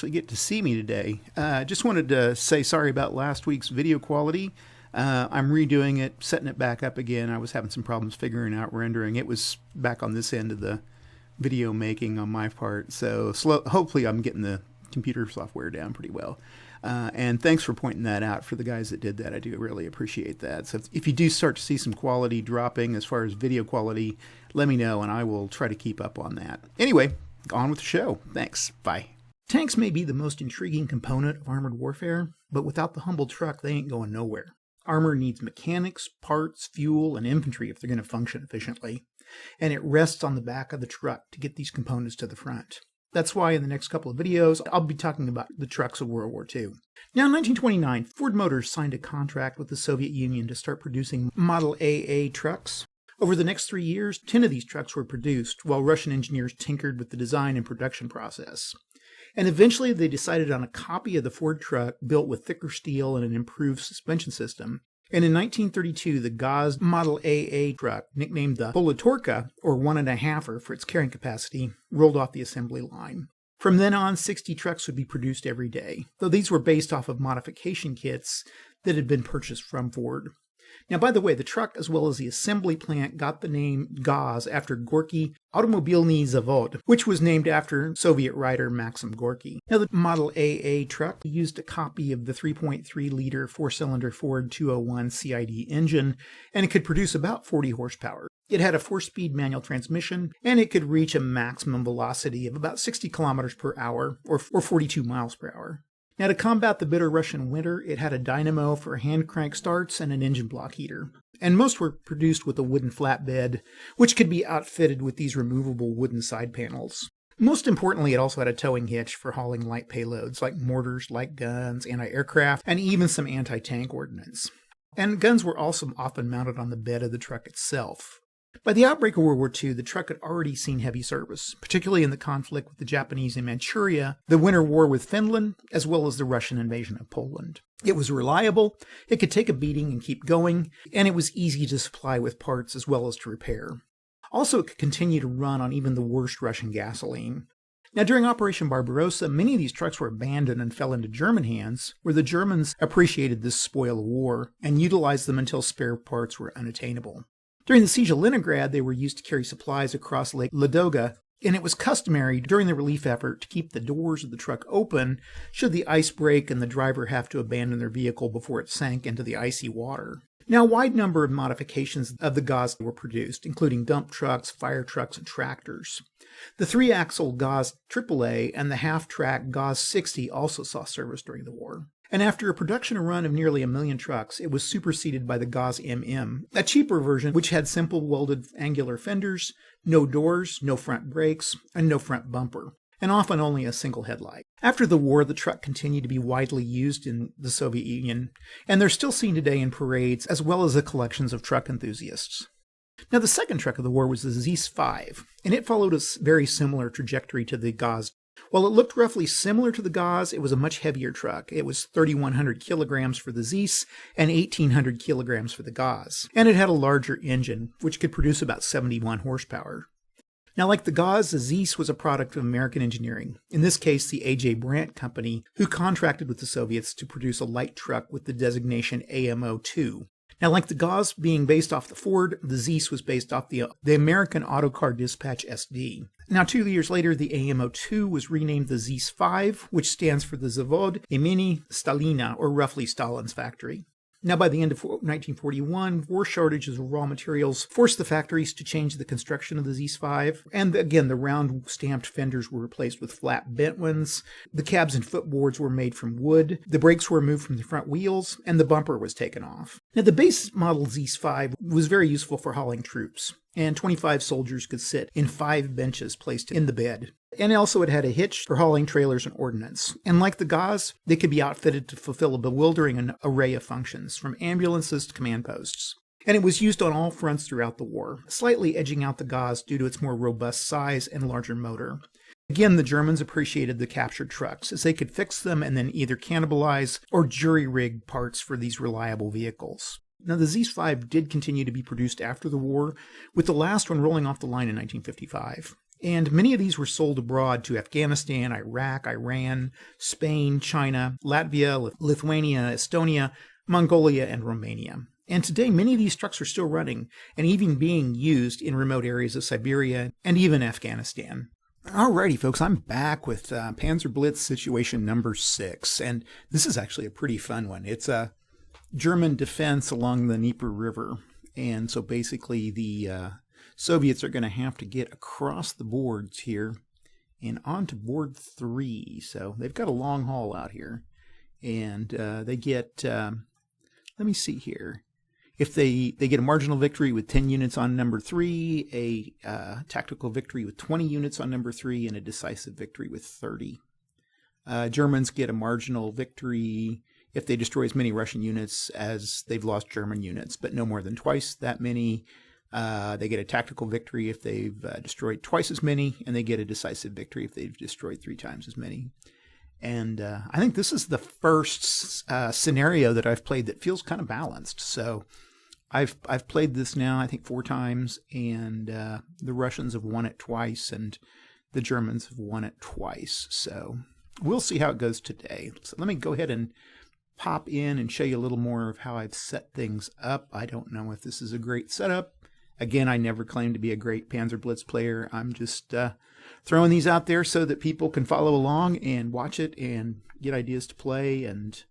actually get to see me today. Just wanted to say sorry about last week's video quality. I'm redoing it, setting it back up again. I was having some problems figuring out rendering. It was back on this end of the video making on my part, so hopefully I'm getting the computer software down pretty well. And thanks for pointing that out for the guys that did that. I do really appreciate that. So if you do start to see some quality dropping as far as video quality, let me know and I will try to keep up on that. Anyway, on with the show. Thanks. Bye. Tanks may be the most intriguing component of armored warfare, but without the humble truck, they ain't going nowhere. Armor needs mechanics, parts, fuel, and infantry if they're going to function efficiently. And it rests on the back of the truck to get these components to the front. That's why in the next couple of videos, I'll be talking about the trucks of World War II. Now, in 1929, Ford Motors signed a contract with the Soviet Union to start producing Model AA trucks. Over the next 3 years, 10 of these trucks were produced, while Russian engineers tinkered with the design and production process. And eventually, they decided on a copy of the Ford truck built with thicker steel and an improved suspension system. And in 1932, the Gaz Model AA truck, nicknamed the Polotorka, or 1.5er for its carrying capacity, rolled off the assembly line. From then on, 60 trucks would be produced every day, though these were based off of modification kits that had been purchased from Ford. Now, by the way, the truck as well as the assembly plant got the name Gaz after Gorky Automobilny Zavod, which was named after Soviet writer Maxim Gorky. Now, the Model AA truck used a copy of the 3.3-liter four-cylinder Ford 201 CID engine, and it could produce about 40 horsepower. It had a 4-speed manual transmission, and it could reach a maximum velocity of about 60 kilometers per hour, or 42 miles per hour. Now, to combat the bitter Russian winter, it had a dynamo for hand crank starts and an engine block heater. And most were produced with a wooden flatbed, which could be outfitted with these removable wooden side panels. Most importantly, it also had a towing hitch for hauling light payloads like mortars, light guns, anti-aircraft, and even some anti-tank ordnance. And guns were also often mounted on the bed of the truck itself. By the outbreak of World War II, the truck had already seen heavy service, particularly in the conflict with the Japanese in Manchuria, the Winter War with Finland, as well as the Russian invasion of Poland. It was reliable, it could take a beating and keep going, and it was easy to supply with parts as well as to repair. Also, it could continue to run on even the worst Russian gasoline. Now, during Operation Barbarossa, many of these trucks were abandoned and fell into German hands, where the Germans appreciated this spoil of war and utilized them until spare parts were unattainable. During the siege of Leningrad, they were used to carry supplies across Lake Ladoga, and it was customary during the relief effort to keep the doors of the truck open should the ice break and the driver have to abandon their vehicle before it sank into the icy water. Now, a wide number of modifications of the Gaz were produced, including dump trucks, fire trucks, and tractors. The 3-axle Gaz AAA and the half-track Gaz 60 also saw service during the war. And after a production run of nearly 1 million trucks, it was superseded by the Gaz MM, a cheaper version which had simple welded angular fenders, no doors, no front brakes, and no front bumper, and often only a single headlight. After the war, the truck continued to be widely used in the Soviet Union, and they're still seen today in parades as well as the collections of truck enthusiasts. Now, the second truck of the war was the ZIS-5, and it followed a very similar trajectory to the Gaz. While it looked roughly similar to the Gaz, it was a much heavier truck. It was 3,100 kilograms for the ZIS and 1,800 kilograms for the Gaz. And it had a larger engine, which could produce about 71 horsepower. Now, like the Gaz, the ZIS was a product of American engineering, in this case the A.J. Brandt Company, who contracted with the Soviets to produce a light truck with the designation AMO-2. Now, like the Gaz being based off the Ford, the ZIS was based off the American Auto Car Dispatch SD. Now, 2 years later, the AMO-2 was renamed the ZIS-5, which stands for the Zavod Imeni Stalina, or roughly Stalin's factory. Now, by the end of 1941, war shortages of raw materials forced the factories to change the construction of the ZIS-5. And again, the round stamped fenders were replaced with flat bent ones. The cabs and footboards were made from wood. The brakes were removed from the front wheels, and the bumper was taken off. Now, the base model ZIS-5 was very useful for hauling troops, and 25 soldiers could sit in 5 benches placed in the bed. And also it had a hitch for hauling trailers and ordnance. And like the Gaz, they could be outfitted to fulfill a bewildering array of functions, from ambulances to command posts. And it was used on all fronts throughout the war, slightly edging out the Gaz due to its more robust size and larger motor. Again, the Germans appreciated the captured trucks, as they could fix them and then either cannibalize or jury-rig parts for these reliable vehicles. Now, the ZIS-5 did continue to be produced after the war, with the last one rolling off the line in 1955. And many of these were sold abroad to Afghanistan, Iraq, Iran, Spain, China, Latvia, Lithuania, Estonia, Mongolia, and Romania. And today, many of these trucks are still running and even being used in remote areas of Siberia and even Afghanistan. Alrighty, folks, I'm back with Panzerblitz situation number 6, and this is actually a pretty fun one. It's a German defense along the Dneiper River, and so basically the Soviets are going to have to get across the boards here and onto board 3. So they've got a long haul out here, and they get, let me see here. If they get a marginal victory with 10 units on number 3, a tactical victory with 20 units on number 3, and a decisive victory with 30. Germans get a marginal victory if they destroy as many Russian units as they've lost German units, but no more than twice that many. They get a tactical victory if they've destroyed twice as many, and they get a decisive victory if they've destroyed 3 times as many. And I think this is the first scenario that I've played that feels kind of balanced. So I've played this now, I think 4 times, and the Russians have won it twice, and the Germans have won it twice. So we'll see how it goes today. So let me go ahead and pop in and show you a little more of how I've set things up. I don't know if this is a great setup. Again, I never claimed to be a great Panzerblitz player. I'm just throwing these out there so that people can follow along and watch it and get ideas to play, and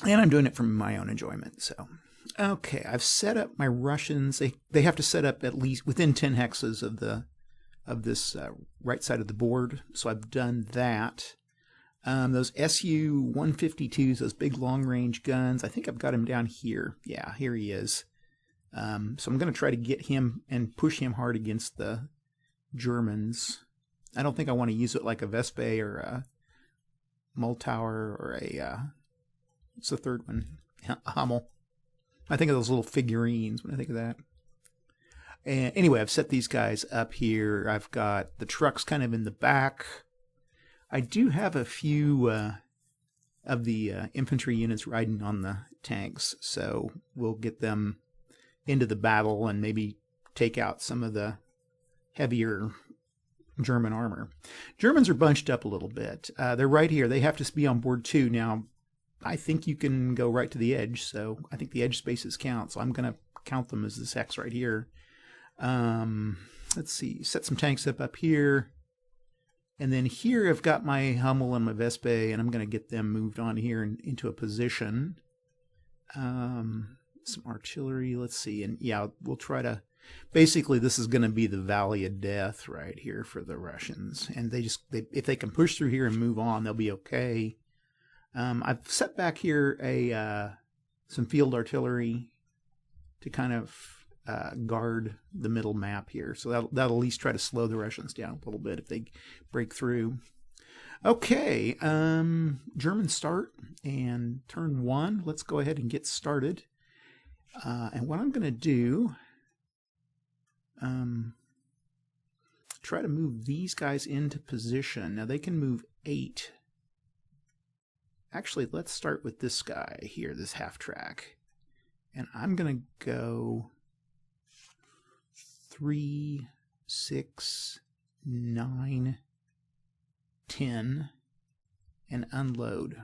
I'm doing it for my own enjoyment. So, okay, I've set up my Russians. They have to set up at least within 10 hexes of this right side of the board. So I've done that. Those Su-152s, those big long-range guns, I think I've got him down here. Yeah, here he is. So I'm going to try to get him and push him hard against the Germans. I don't think I want to use it like a Vespe or a Multauer or a, what's the third one? Hummel. I think of those little figurines when I think of that. And anyway, I've set these guys up here. I've got the trucks kind of in the back. I do have a few of the infantry units riding on the tanks, so we'll get them into the battle and maybe take out some of the heavier German armor. Germans are bunched up a little bit. They're right here. They have to be on board 2. Now, I think you can go right to the edge, so I think the edge spaces count, so I'm going to count them as this hex right here. Let's see, set some tanks up here. And then here I've got my Hummel and my Vespe, and I'm going to get them moved on here and into a position. Some artillery, let's see. And yeah, we'll try to... Basically, this is going to be the Valley of Death right here for the Russians. And if they can push through here and move on, they'll be okay. I've set back here some field artillery to kind of guard the middle map here. So that'll at least try to slow the Russians down a little bit if they break through. Okay, German start and turn 1. Let's go ahead and get started. And what I'm going to do, try to move these guys into position. Now they can move 8. Actually, let's start with this guy here, this half track. And I'm going to go 3, 6, 9, 10, and unload.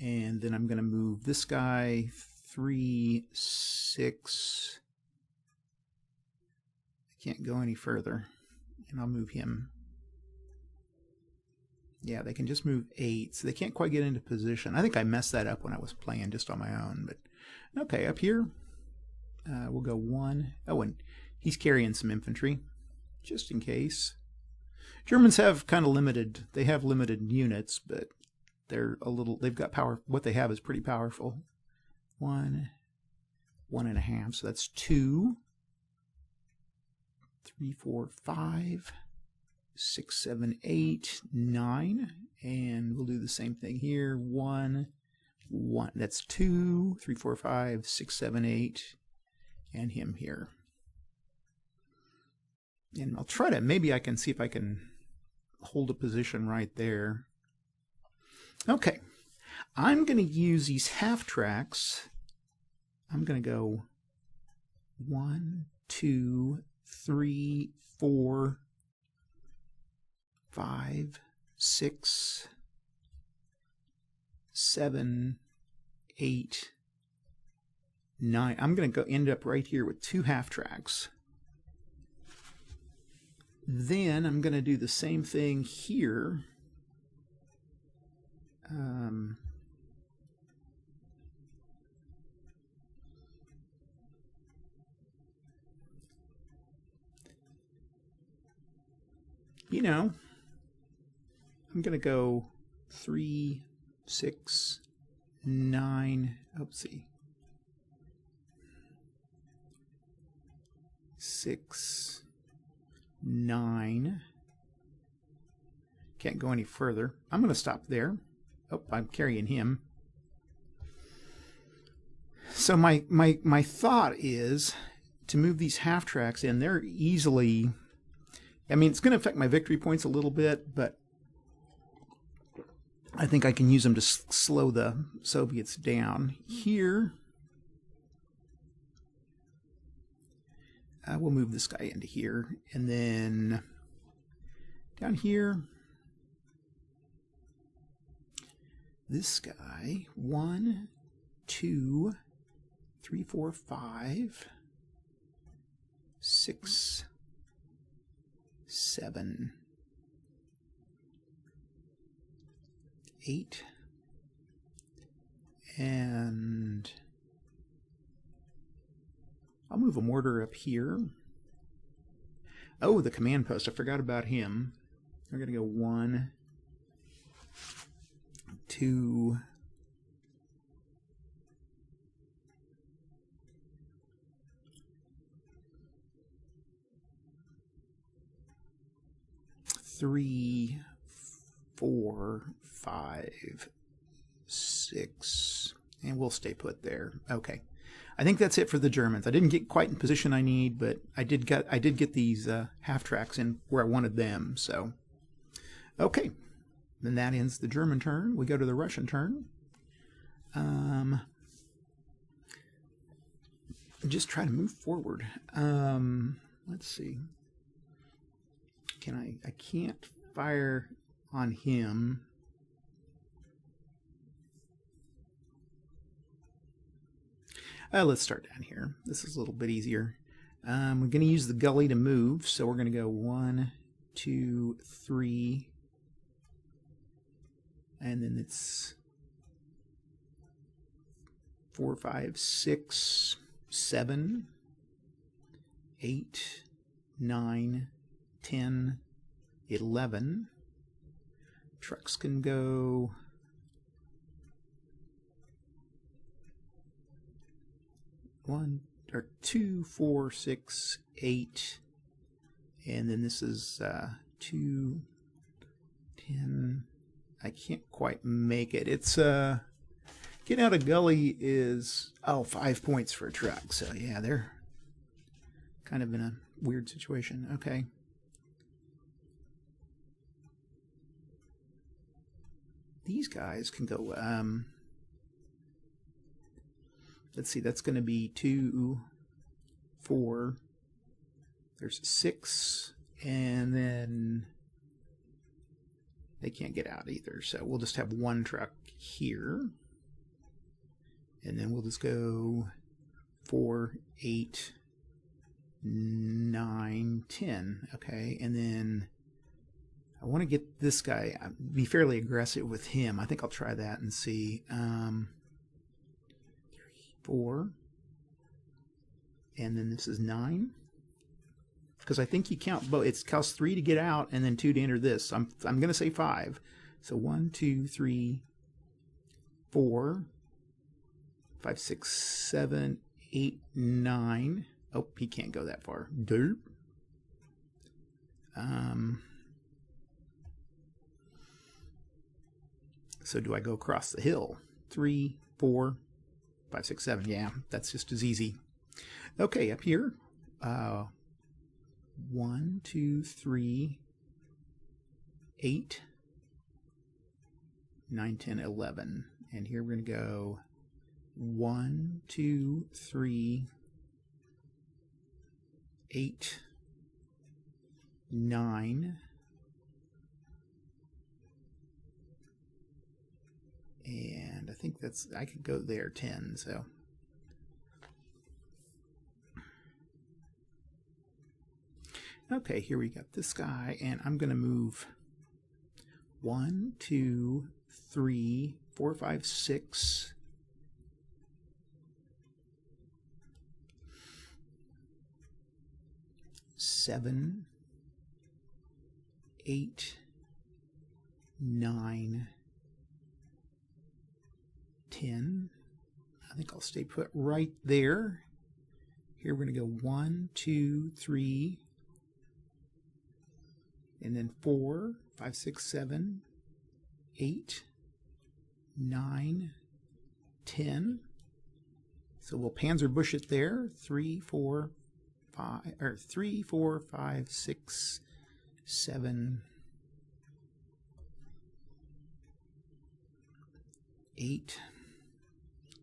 And then I'm going to move this guy 3, 6. I can't go any further. And I'll move him. Yeah, they can just move 8, so they can't quite get into position. I think I messed that up when I was playing just on my own. But okay, up here, we'll go 1. Oh, and he's carrying some infantry, just in case. Germans have kind of limited, they have limited units, but they've got power. What they have is pretty powerful. 1, 1.5, so that's 2, 3, 4, 5, 6, 7, 8, 9, and we'll do the same thing here. 1, 1. That's 2, 3, 4, 5, 6, 7, 8, and him here. And I'll try to, maybe I can see if I can hold a position right there. Okay, I'm going to use these half tracks I'm going to go 1, 2, 3, 4, 5, 6, 7, 8, 9. I'm going to end up right here with 2 half tracks. Then I'm going to do the same thing here. You know, I'm going to go 3, 6, 9, let's see, 6, 9. Can't go any further. I'm going to stop there. Oh, I'm carrying him. So my thought is to move these half tracks in. They're easily, I mean, it's going to affect my victory points a little bit, but I think I can use them to slow the Soviets down. Here, we'll move this guy into here, and then down here, this guy, 1, 2, 3, 4, 5, 6, 7, 8, and I'll move a mortar up here. Oh, the command post, I forgot about him. We're going to go 1, 2, 3, 4, 5, 6, and we'll stay put there. Okay, I think that's it for the Germans. I didn't get quite in position I need, but I did get these half tracks in where I wanted them. So, okay, then that ends the German turn. We go to the Russian turn. Just try to move forward. Let's see. I can't fire on him. Let's start down here. This is a little bit easier. We're going to use the gully to move, so we're going to go 1, 2, 3, and then it's 4, 5, 6, 7, 8, 9, 10, 11. Trucks can go 1 or 2, 4, 6, 8, and then this is 2, 10. I can't quite make it. It's getting out of gully is 5 points for a truck. So yeah, they're kind of in a weird situation. Okay. These guys can go, let's see, that's going to be 2, 4, there's 6, and then they can't get out either. So we'll just have 1 truck here. And then we'll just go 4, 8, 9, 10. Okay, and then I want to get this guy, be fairly aggressive with him. I think I'll try that and see. 3, 4, and then this is 9. Because I think you count both. It costs 3 to get out and then 2 to enter this. So I'm going to say 5. So 1, 2, 3, 4, 5, 6, 7, 8, 9. Oh, he can't go that far. Derp. So do I go across the hill? 3, 4, 5, 6, 7. Yeah, that's just as easy. Okay, up here. 1, 2, 3, 8, 9, 10, 11. And here we're going to go 1, 2, 3, 8, 9, and I think that's, I could go there 10, so. Okay, here we got this guy, and I'm going to move 1, 2, 3, 4, 5, 6. 7, 8, 9, 10. I think I'll stay put right there. Here we're going to go 1, 2, 3, and then 4, 5, 6, 7, 8, 9, 10. So we'll Panzerbush it there. 3, 4, 5, 6, 7, 8,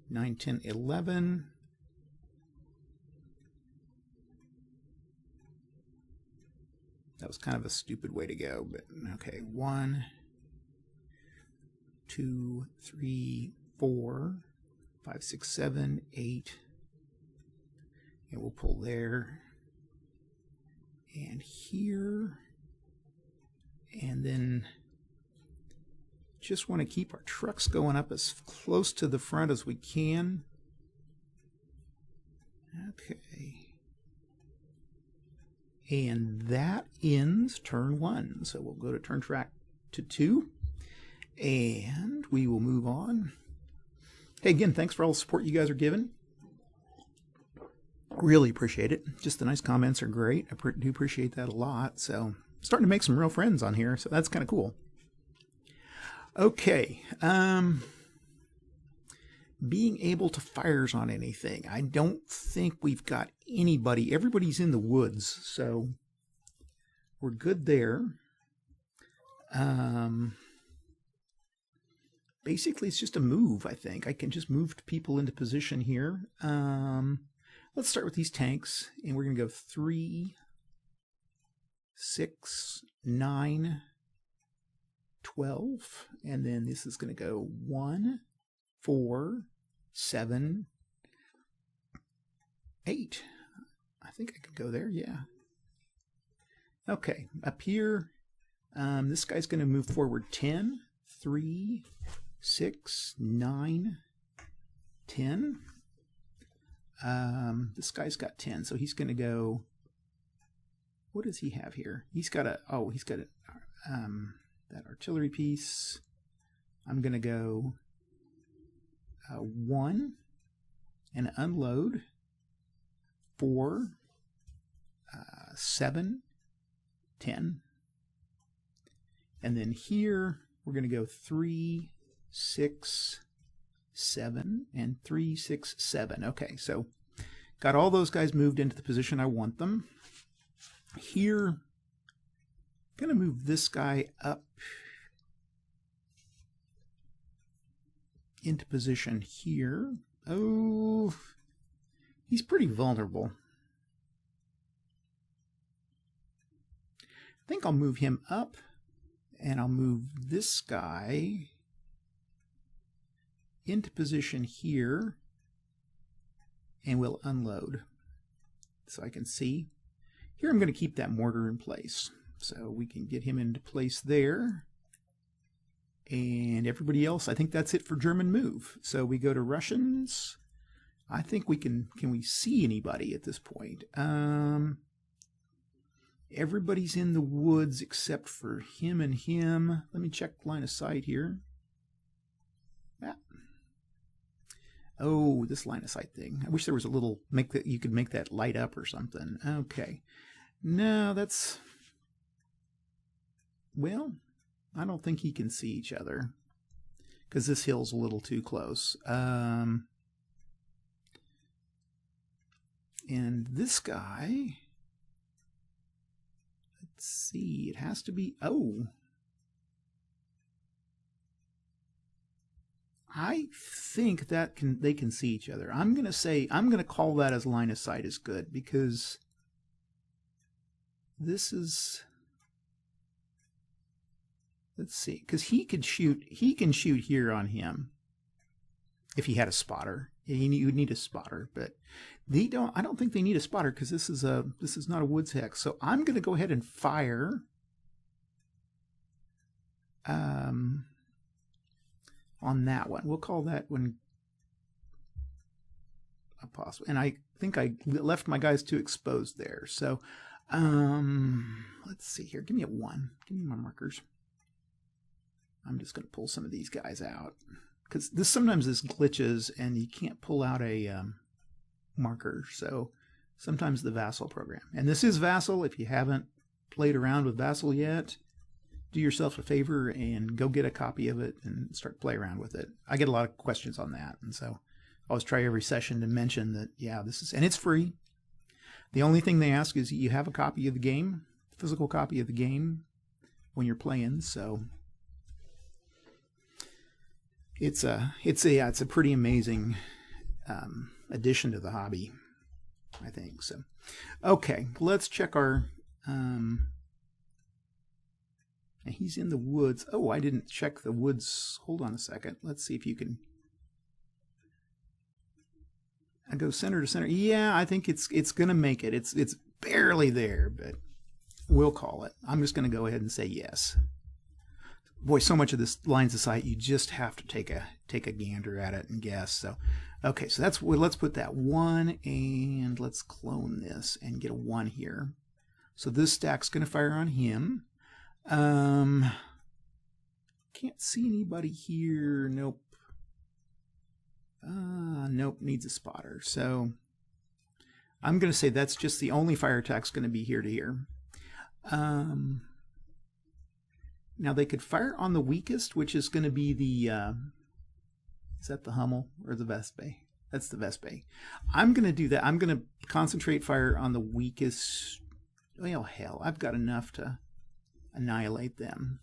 9, 10, 11. That was kind of a stupid way to go, but okay. 1, 2, 3, 4, 5, 6, 7, 8. And we'll pull there and here, and then just want to keep our trucks going up as close to the front as we can. Okay. And that ends turn 1. So we'll go to turn track to 2, and we will move on. Hey, again, thanks for all the support you guys are giving. Really appreciate it. Just the nice comments are great. I do appreciate that a lot. So starting to make some real friends on here, so that's kind of cool. Okay. Being able to fires on anything. I don't think we've got anybody. Everybody's in the woods, so we're good there. Basically, it's just a move, I think. I can just move people into position here. Let's start with these tanks, and we're going to go 3, 6, 9, 12, and then this is going to go 1, 4, 7, 8. I think I could go there, yeah. Okay, up here, this guy's going to move forward 10, 3, 6, 9, 10. This guy's got 10, so he's going to go, what does he have here? He's got a, that artillery piece. I'm going to go 1 and unload 4, 7, 10. And then here we're going to go 3, 6, 7, and 3, 6, 7. Okay, so got all those guys moved into the position I want them. Here, I'm going to move this guy up into position here. Oh, he's pretty vulnerable. I think I'll move him up, and I'll move this guy into position here, and we'll unload. So I can see. Here I'm going to keep that mortar in place. So we can get him into place there. And everybody else, I think that's it for German move. So we go to Russians. I think we can we see anybody at this point? Everybody's in the woods except for him and him. Let me check line of sight here. Yeah. Oh, this line of sight thing. I wish there was a little, you could make that light up or something. Okay. No, that's, well, I don't think he can see each other because this hill's a little too close. And this guy, let's see, it has to be, oh, I think that they can see each other. I'm gonna call that as line of sight is good, because this is, let's see, because he can shoot here on him if he had a spotter. You would need a spotter, but I don't think they need a spotter, because this is not a woods hex. So I'm going to go ahead and fire on that one. We'll call that one a possible. And I think I left my guys too exposed there. So let's see here. Give me a 1. Give me my markers. I'm just going to pull some of these guys out, because sometimes this glitches and you can't pull out a marker. So sometimes the Vassal program, and this is Vassal. If you haven't played around with Vassal yet, do yourself a favor and go get a copy of it and start play around with it. I get a lot of questions on that, and so I always try every session to mention that, yeah, this is, and it's free. The only thing they ask is you have a copy of the game, physical copy of the game when you're playing. So it's a pretty amazing addition to the hobby, I think. So, okay, let's check our. He's in the woods. Oh, I didn't check the woods. Hold on a second. Let's see if you can. I go center to center. Yeah, I think it's gonna make it. It's barely there, but we'll call it. I'm just gonna go ahead and say yes. Boy, so much of this lines of sight, you just have to take a gander at it and guess. So, okay, so that's what. Let's put that 1, and let's clone this and get a 1 here. So this stack's going to fire on him. Can't see anybody here. Nope. Nope. Needs a spotter. So I'm going to say that's just the only fire attack's going to be here to here. Now they could fire on the weakest, which is going to be the, is that the Hummel or the Vespe? That's the Vespe. I'm going to do that. I'm going to concentrate fire on the weakest. Well, hell, I've got enough to annihilate them.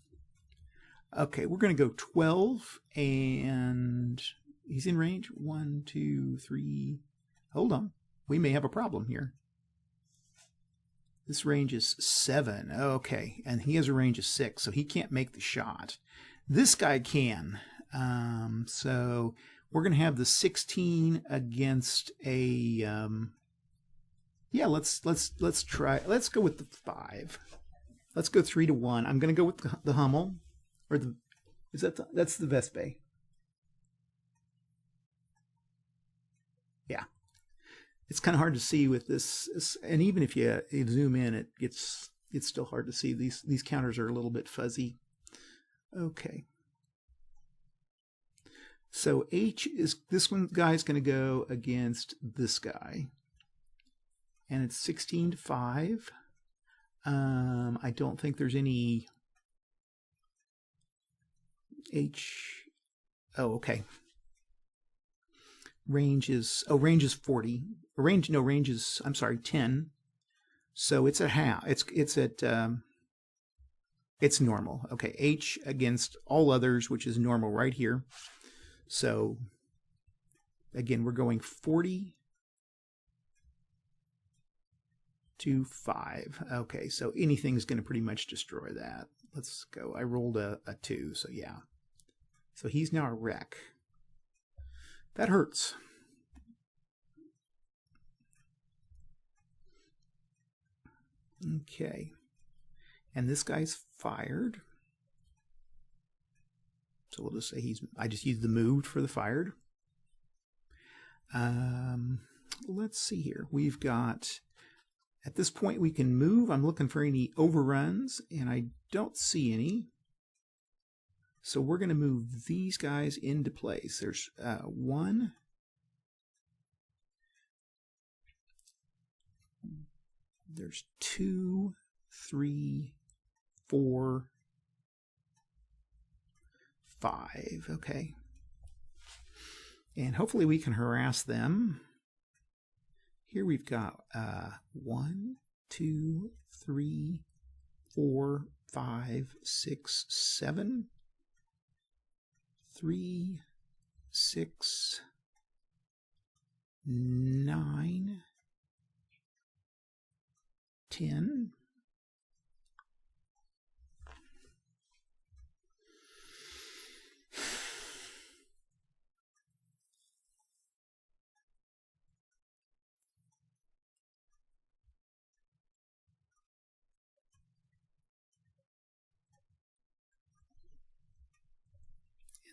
Okay, we're going to go 12, and he's in range. 1, 2, 3. Hold on. We may have a problem here. This range is 7. Okay, and he has a range of 6, so he can't make the shot. This guy can. So we're going to have the 16 against a. Yeah, let's try. Let's go with the 5. Let's go 3 to 1. I'm going to go with the Hummel, or the. Is that that's the Vespe? Yeah. It's kind of hard to see with this, and even if you zoom in, it's still hard to see. These counters are a little bit fuzzy. Okay. So H is this one guy's going to go against this guy, and it's 16 to 5. I don't think there's any H. Oh, okay. Range is 40. Range is, I'm sorry, 10. So it's at half. It's normal. Okay, H against all others, which is normal right here. So again, we're going 40 to 5. Okay, so anything's going to pretty much destroy that. Let's go. I rolled a 2, so yeah. So he's now a wreck. That hurts. Okay. And this guy's fired. So we'll just say I just used the moved for the fired. Let's see here. We've got, at this point we can move. I'm looking for any overruns, and I don't see any. So we're going to move these guys into place. There's 1. There's 2, 3, 4, 5. Okay. And hopefully we can harass them. Here we've got 1, 2, 3, 4, 5, 6, 7. 3, 6, 9, 10.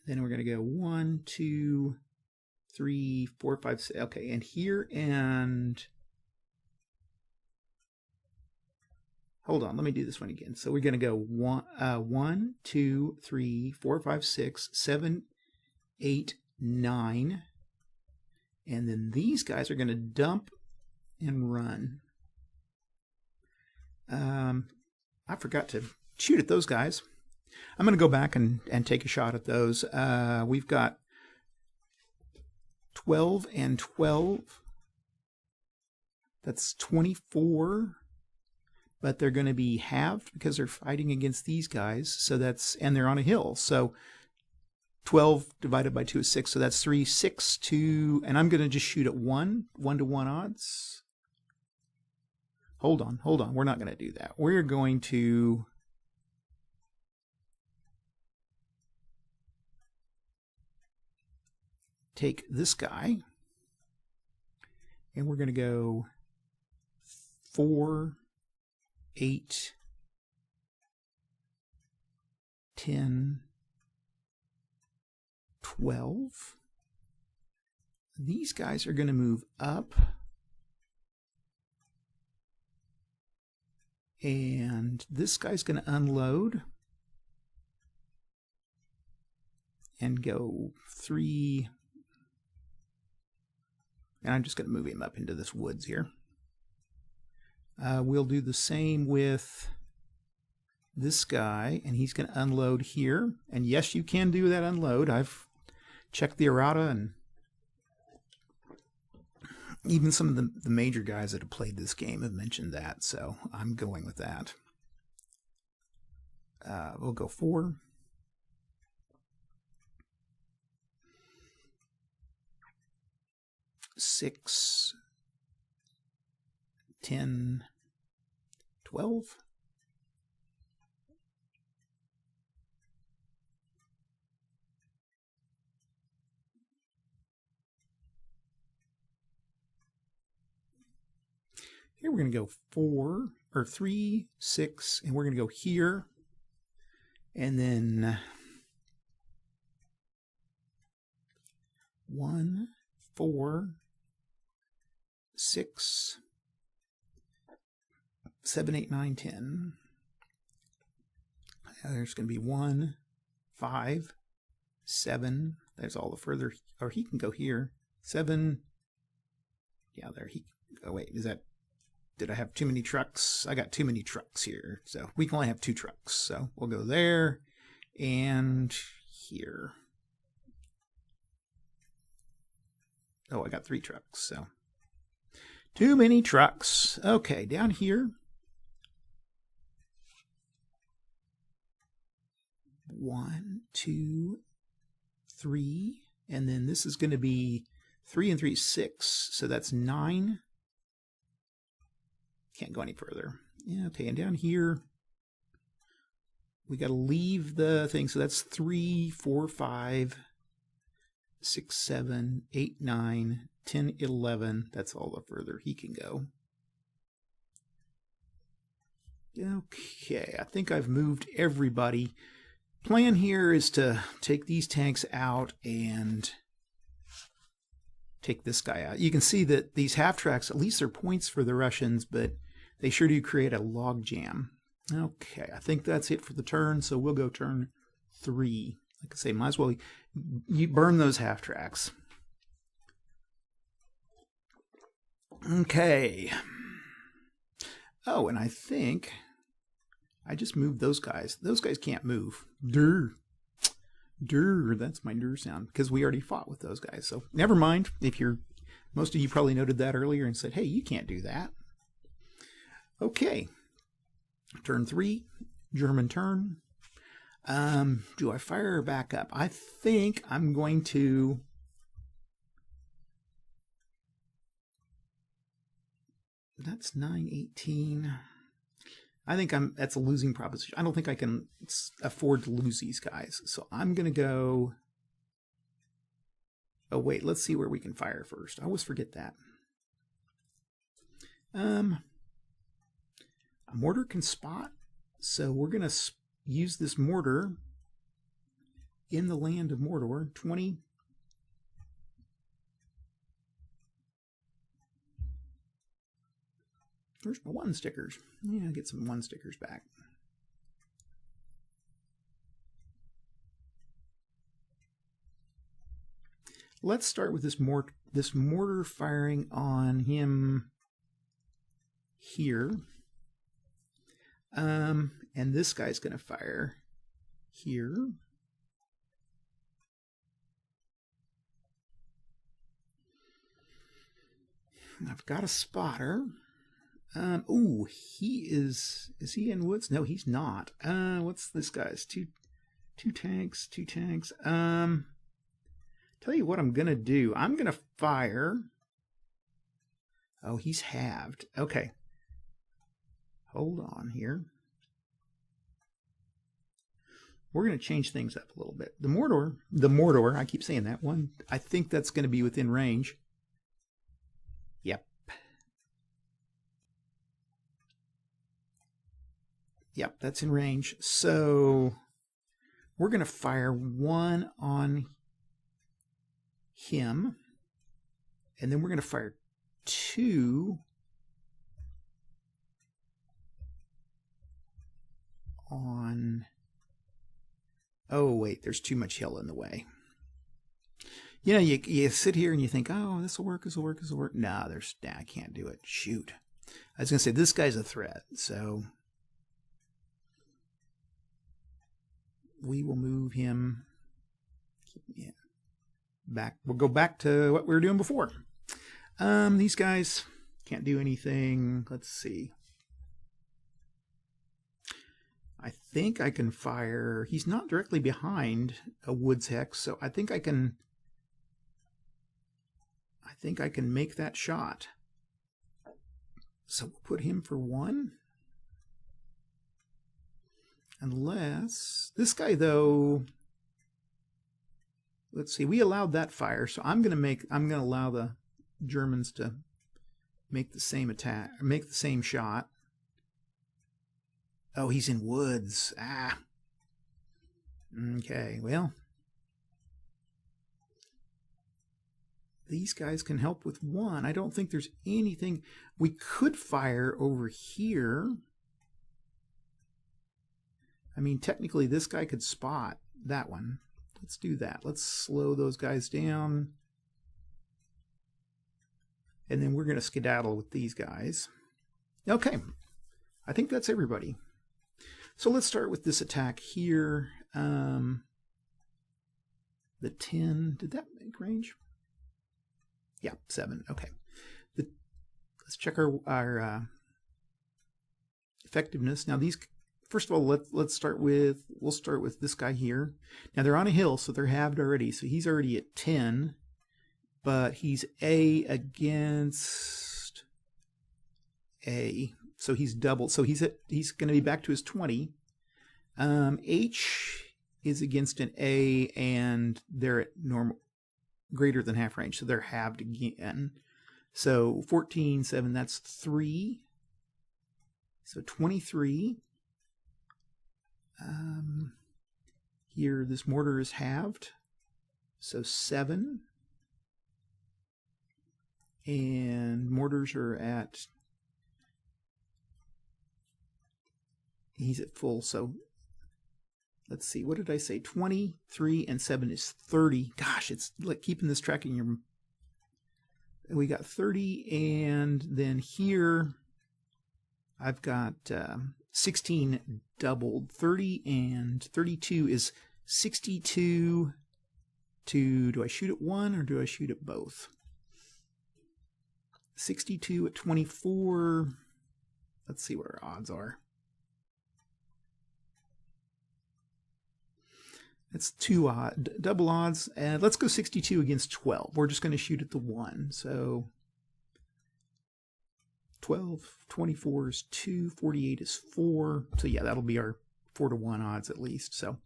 Then we're going to go 1, 2, 3, 4, 5, 6. Okay, and here and hold on, let me do this one again. So we're going to go 1, 2, 3, 4, 5, 6, 7, 8, 9. And then these guys are going to dump and run. I forgot to shoot at those guys. I'm going to go back and take a shot at those. We've got 12 and 12. That's 24. But they're going to be halved because they're fighting against these guys. So that's, and they're on a hill. So 12 divided by 2 is 6. So that's 3, 6, 2. And I'm going to just shoot at 1-to-1 odds. Hold on. We're not going to do that. We're going to take this guy, and we're going to go 4, 8, 10, 12. These guys are going to move up, and this guy's going to unload and go 3. And I'm just going to move him up into this woods here. We'll do the same with this guy, and he's going to unload here. And yes, you can do that unload. I've checked the errata, and even some of the major guys that have played this game have mentioned that, so I'm going with that. We'll go 4. 6, 10, 12. Here we're going to go 4 or 3, 6, and we're going to go here, and then 1, 4, 6, 7, 8, 9, 10. There's going to be 1, 5, 7. There's all the further, or he can go here. 7. Yeah, there he. Oh wait, is that? Did I have too many trucks? I got too many trucks here, so we can only have 2 trucks. So we'll go there and here. Oh, I got 3 trucks, so too many trucks. Okay, down here. 1, 2, 3, and then this is going to be 3 and 3, 6. So that's 9. Can't go any further. Yeah, okay, and down here we got to leave the thing. So that's 3, 4, 5. 6, 7, 8, 9, 10, 11. That's all the further he can go. Okay, I think I've moved everybody. Plan here is to take these tanks out and take this guy out. You can see that these half tracks, at least they're points for the Russians, but they sure do create a log jam. Okay, I think that's it for the turn, so we'll go turn 3. Like I say, might as well you burn those half tracks. Okay. Oh, and I think I just moved those guys. Those guys can't move. Durr. Durr. That's my durr sound, because we already fought with those guys. So never mind. If you're, most of you probably noted that earlier and said, hey, you can't do that. Okay. Turn 3. German turn. Do I fire her back up? I think I'm going to... That's 918. I think that's a losing proposition. I don't think I can afford to lose these guys. So I'm going to go... Oh, wait, let's see where we can fire first. I always forget that. A mortar can spot, so we're going to use this mortar in the land of Mordor. 20. Where's my 1 stickers? Yeah, get some 1 stickers back. Let's start with this mortar firing on him here. And this guy's going to fire here. I've got a spotter. Ooh, he is he in woods? No, he's not. What's this guy's? Two tanks. Tell you what I'm going to do. I'm going to fire. Oh, he's halved. Okay. Hold on here. We're going to change things up a little bit. The Mordor, I keep saying that one. I think that's going to be within range. Yep. Yep, that's in range. So we're going to fire 1 on him, and then we're going to fire 2 on... Oh, wait, there's too much hill in the way. You know, you sit here and you think, oh, this will work, this will work, this will work. Nah, I can't do it. Shoot. I was going to say, this guy's a threat, so we will move him back. We'll go back to what we were doing before. These guys can't do anything. Let's see. I think I can fire. He's not directly behind a woods hex, so I think I can make that shot. So we'll put him for 1. Unless this guy, though, let's see, we allowed that fire, so I'm going to allow the Germans to make the same attack, or make the same shot. Oh, he's in woods. Ah. Okay, well, these guys can help with 1. I don't think there's anything. We could fire over here. I mean, technically, this guy could spot that one. Let's do that. Let's slow those guys down. And then we're going to skedaddle with these guys. Okay. I think that's everybody. So let's start with this attack here. The 10. Did that make range? Yeah, 7. Okay. Let's check our effectiveness. Now these... First of all, we'll start with this guy here. Now they're on a hill, so they're halved already. So he's already at 10, but he's A against A, so he's doubled. So he's going to be back to his 20. H is against an A, and they're at normal, greater than half range, so they're halved again. So 14, 7, that's 3. So 23. Here, this mortar is halved, so 7. And mortars are at, he's at full, so let's see, what did I say? 23 and 7 is 30. Gosh, it's like keeping this track in your... We got 30, and then here I've got 16 doubled. 30 and 32 is 62 to... Do I shoot at 1 or do I shoot at both? 62 at 24. Let's see what our odds are. That's 2 odd, double odds. And let's go 62 against 12. We're just going to shoot at the 1. So 12, 24 is 2, 48 is 4. So yeah, that'll be our 4-to-1 odds at least. So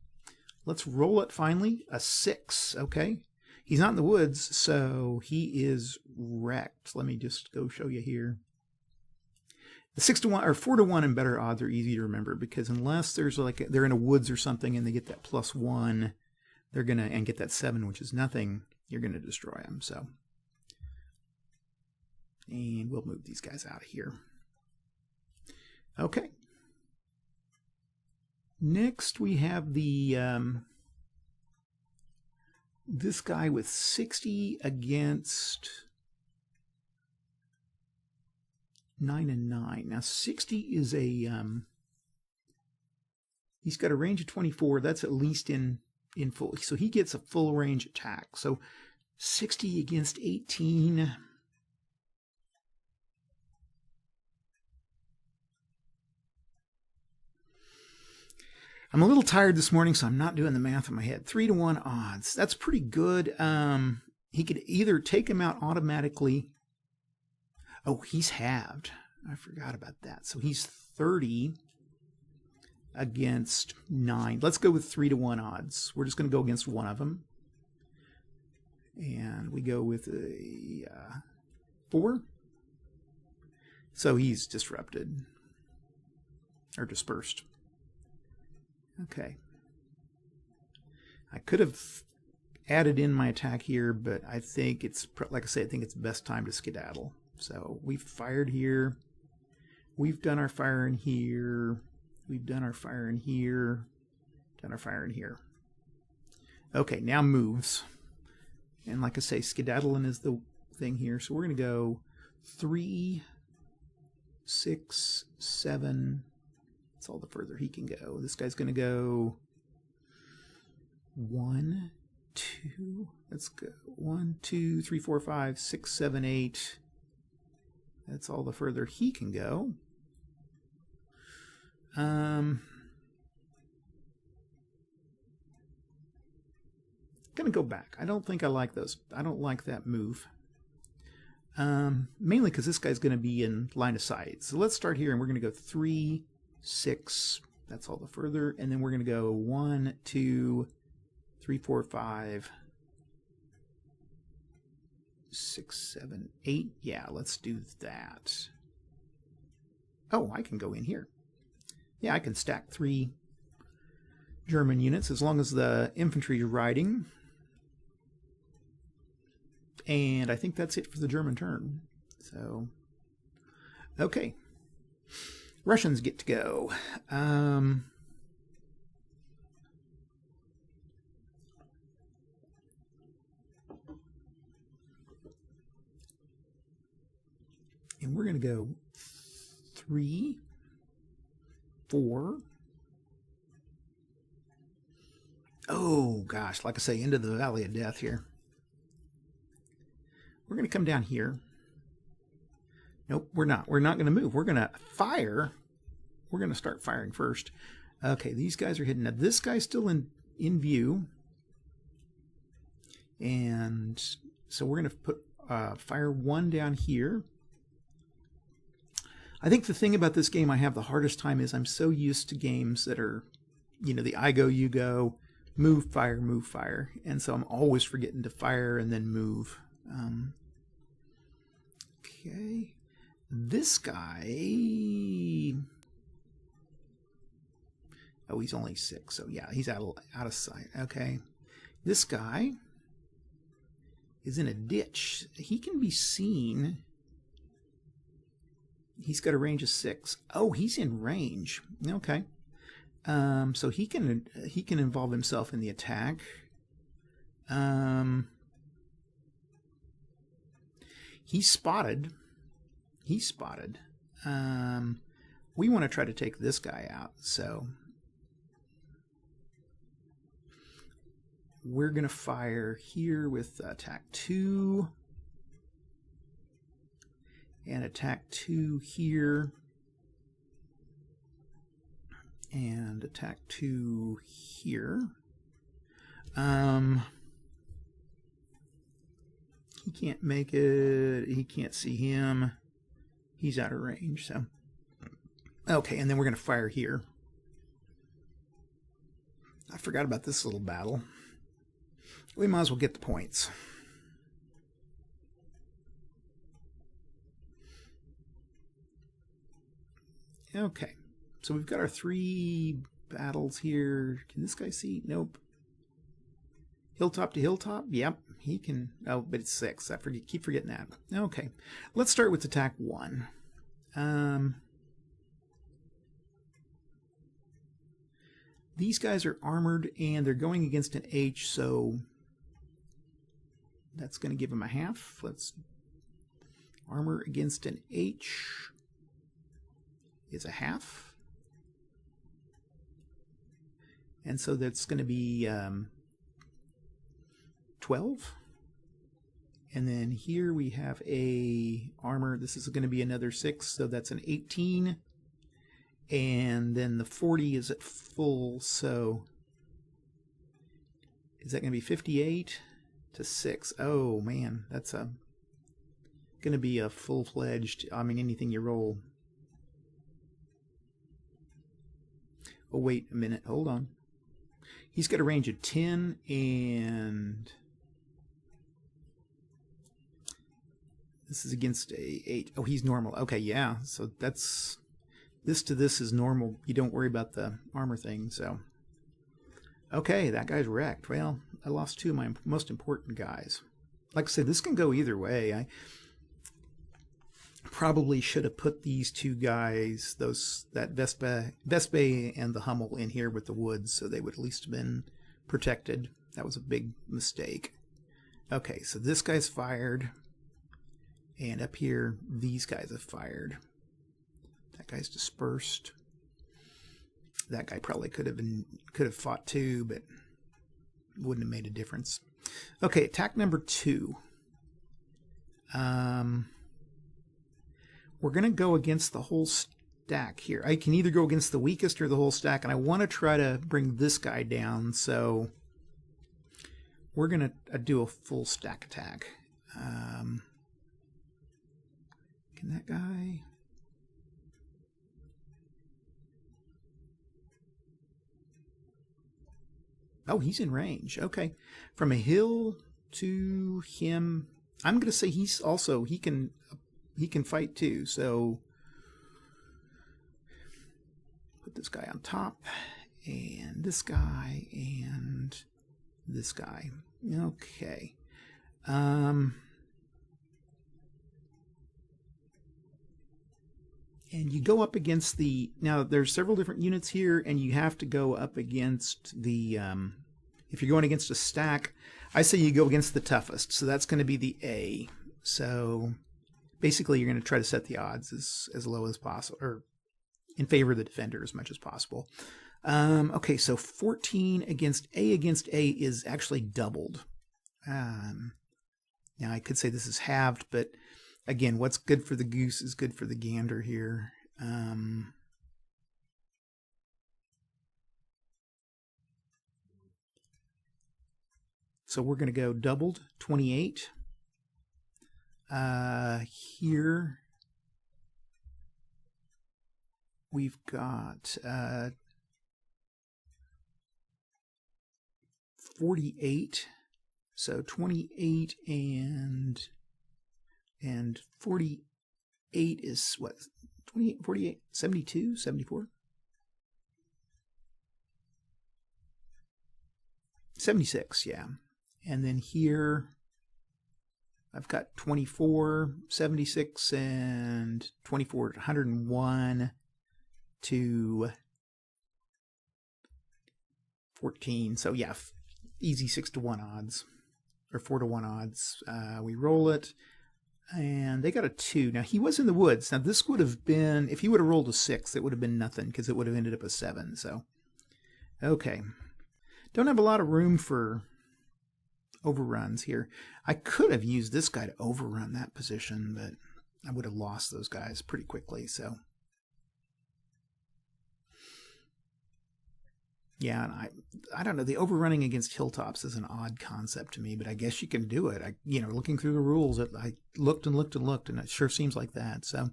let's roll it finally. A 6, okay. He's not in the woods, so he is wrecked. Let me just go show you here. The 6-to-1 or 4-to-1 and better odds are easy to remember because unless there's like they're in a woods or something and they get that +1, they're gonna and get that 7, which is nothing. You're gonna destroy them. So, and we'll move these guys out of here. Okay. Next we have the this guy with 60 against 9 and 9. Now 60 is a he's got a range of 24. That's at least in full. So he gets a full range attack. So 60 against 18. I'm a little tired this morning, so I'm not doing the math in my head. 3-to-1 odds. That's pretty good. He could either take him out automatically. Oh, he's halved. I forgot about that. So he's 30 against 9. Let's go with 3-to-1 odds. We're just going to go against one of them. And we go with a 4. So he's disrupted. Or dispersed. Okay. I could have added in my attack here, but I think it's, like I say, I think it's best time to skedaddle. So we've fired here. We've done our fire in here. We've done our fire in here. Done our fire in here. Okay, now moves. And like I say, skedaddling is the thing here. So we're going to go 3, 6, 7. That's all the further he can go. This guy's going to go 1, 2. Let's go 1, 2, 3, 4, 5, 6, 7, 8. That's all the further he can go. Gonna go back. I don't think I like those. I don't like that move. Mainly because this guy's going to be in line of sight. So let's start here, and we're going to go 3, 6. That's all the further, and then we're going to go 1, 2, 3, 4, 5, 6, 7, 8. Yeah, let's do that. Oh, I can go in here. Yeah, I can stack 3 German units as long as the infantry is riding. And I think that's it for the German turn. So, okay. Russians get to go. And we're going to go 3, 4. Oh, gosh. Like I say, into the Valley of Death here. We're going to come down here. Nope, we're not. We're not going to move. We're going to fire. We're going to start firing first. Okay, these guys are hidden. Now, this guy's still in view. And so we're going to put fire 1 down here. I think the thing about this game I have the hardest time is I'm so used to games that are, you know, the I go, you go, move, fire, move, fire. And so I'm always forgetting to fire and then move. Okay. This guy... Oh, he's only 6, so yeah, he's out of sight. Okay. This guy is in a ditch. He can be seen. He's got a range of 6. Oh, he's in range. Okay. So he can involve himself in the attack. He's spotted. He's spotted. We want to try to take this guy out, so we're going to fire here with attack 2 and attack 2 here and attack 2 here. He can't make it. He can't see him. He's out of range, so. Okay, and then we're going to fire here. I forgot about this little battle. We might as well get the points. Okay, so we've got our 3 battles here. Can this guy see? Nope. Hilltop to hilltop? Yep, he can. Oh, but it's 6. I keep forgetting that. Okay, let's start with attack 1. These guys are armored and they're going against an H, so that's going to give them a half. Let's armor against an H is a half. And so that's going to be 12. And then here we have a armor. This is going to be another 6, so that's an 18. And then the 40 is at full, so is that going to be 58 to 6? Oh man, that's going to be a full-fledged, I mean, anything you roll. Oh wait a minute, hold on. He's got a range of 10 and this is against a 8. Oh, he's normal. Okay, yeah, so that's... This to this is normal. You don't worry about the armor thing, so. Okay, that guy's wrecked. Well, I lost 2 of my most important guys. Like I said, this can go either way. I probably should have put these 2 guys, that Vespa and the Hummel in here with the woods, so they would at least have been protected. That was a big mistake. Okay, so this guy's fired. And up here, these guys have fired. That guy's dispersed. That guy probably could have fought too, but wouldn't have made a difference. Okay, attack number 2. We're going to go against the whole stack here. I can either go against the weakest or the whole stack, and I want to try to bring this guy down, so we're going to do a full stack attack. Can that guy... Oh, he's in range. Okay. From a hill to him, I'm going to say he's also, he can fight too. So put this guy on top and this guy and this guy. Okay. And you go up against the... Now, there's several different units here, and you have to go up against the... if you're going against a stack, I say you go against the toughest. So that's going to be the A. So basically, you're going to try to set the odds as low as possible, or in favor of the defender as much as possible. Okay, so 14 against A is actually doubled. Now, I could say this is halved, but... Again, what's good for the goose is good for the gander here. So we're going to go doubled, 28. Here we've got 48. So 28 and 48 is what? 28, 48, 72, 74? 76, yeah. And then here I've got 24, 76, and 24, 101 to 14. So yeah, easy 6-to-1 odds, or 4-to-1 odds. We roll it. And they got a 2. Now, he was in the woods. Now, this would have been... If he would have rolled a 6, it would have been nothing, because it would have ended up a 7. So, okay. Don't have a lot of room for overruns here. I could have used this guy to overrun that position, but I would have lost those guys pretty quickly, so... Yeah, and I don't know. The overrunning against hilltops is an odd concept to me, but I guess you can do it. Looking through the rules, I looked and looked and looked, and it sure seems like that. So,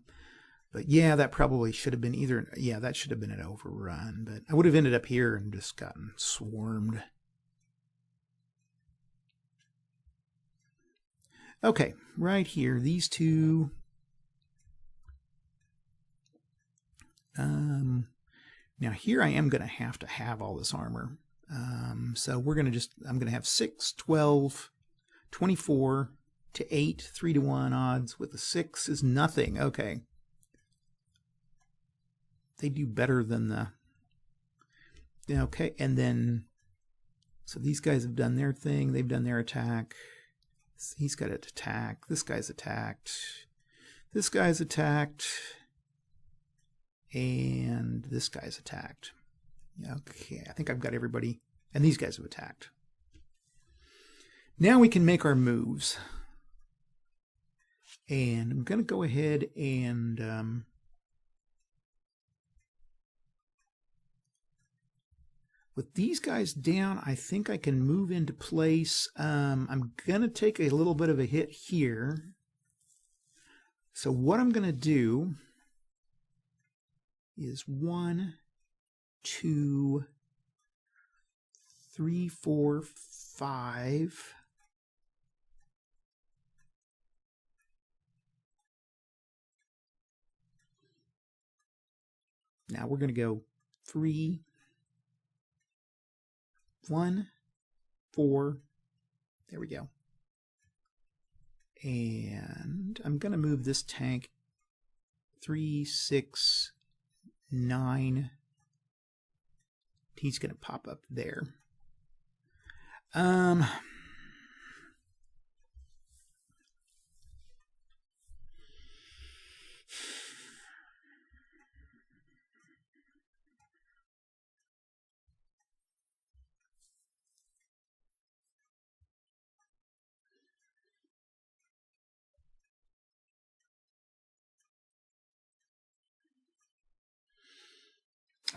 but yeah, that probably should have been either. Yeah, that should have been an overrun, but I would have ended up here and just gotten swarmed. Okay, right here, these two. Now here I am going to have all this armor. So we're going to I'm going to have 6, 12, 24 to 8, 3-to-1 odds with a 6 is nothing. Okay. They do better than the... Okay, and then... So these guys have done their thing. They've done their attack. He's got an attack. This guy's attacked. This guy's attacked. And this guy's attacked. Okay, I think I've got everybody. And these guys have attacked. Now we can make our moves. And I'm going to go ahead and... with these guys down, I think I can move into place. I'm going to take a little bit of a hit here. So what I'm going to do is 1, 2, 3, 4, 5. Now we're going to go 3, 1, 4. There we go. And I'm going to move this tank 3, 6, 9. He's going to pop up there.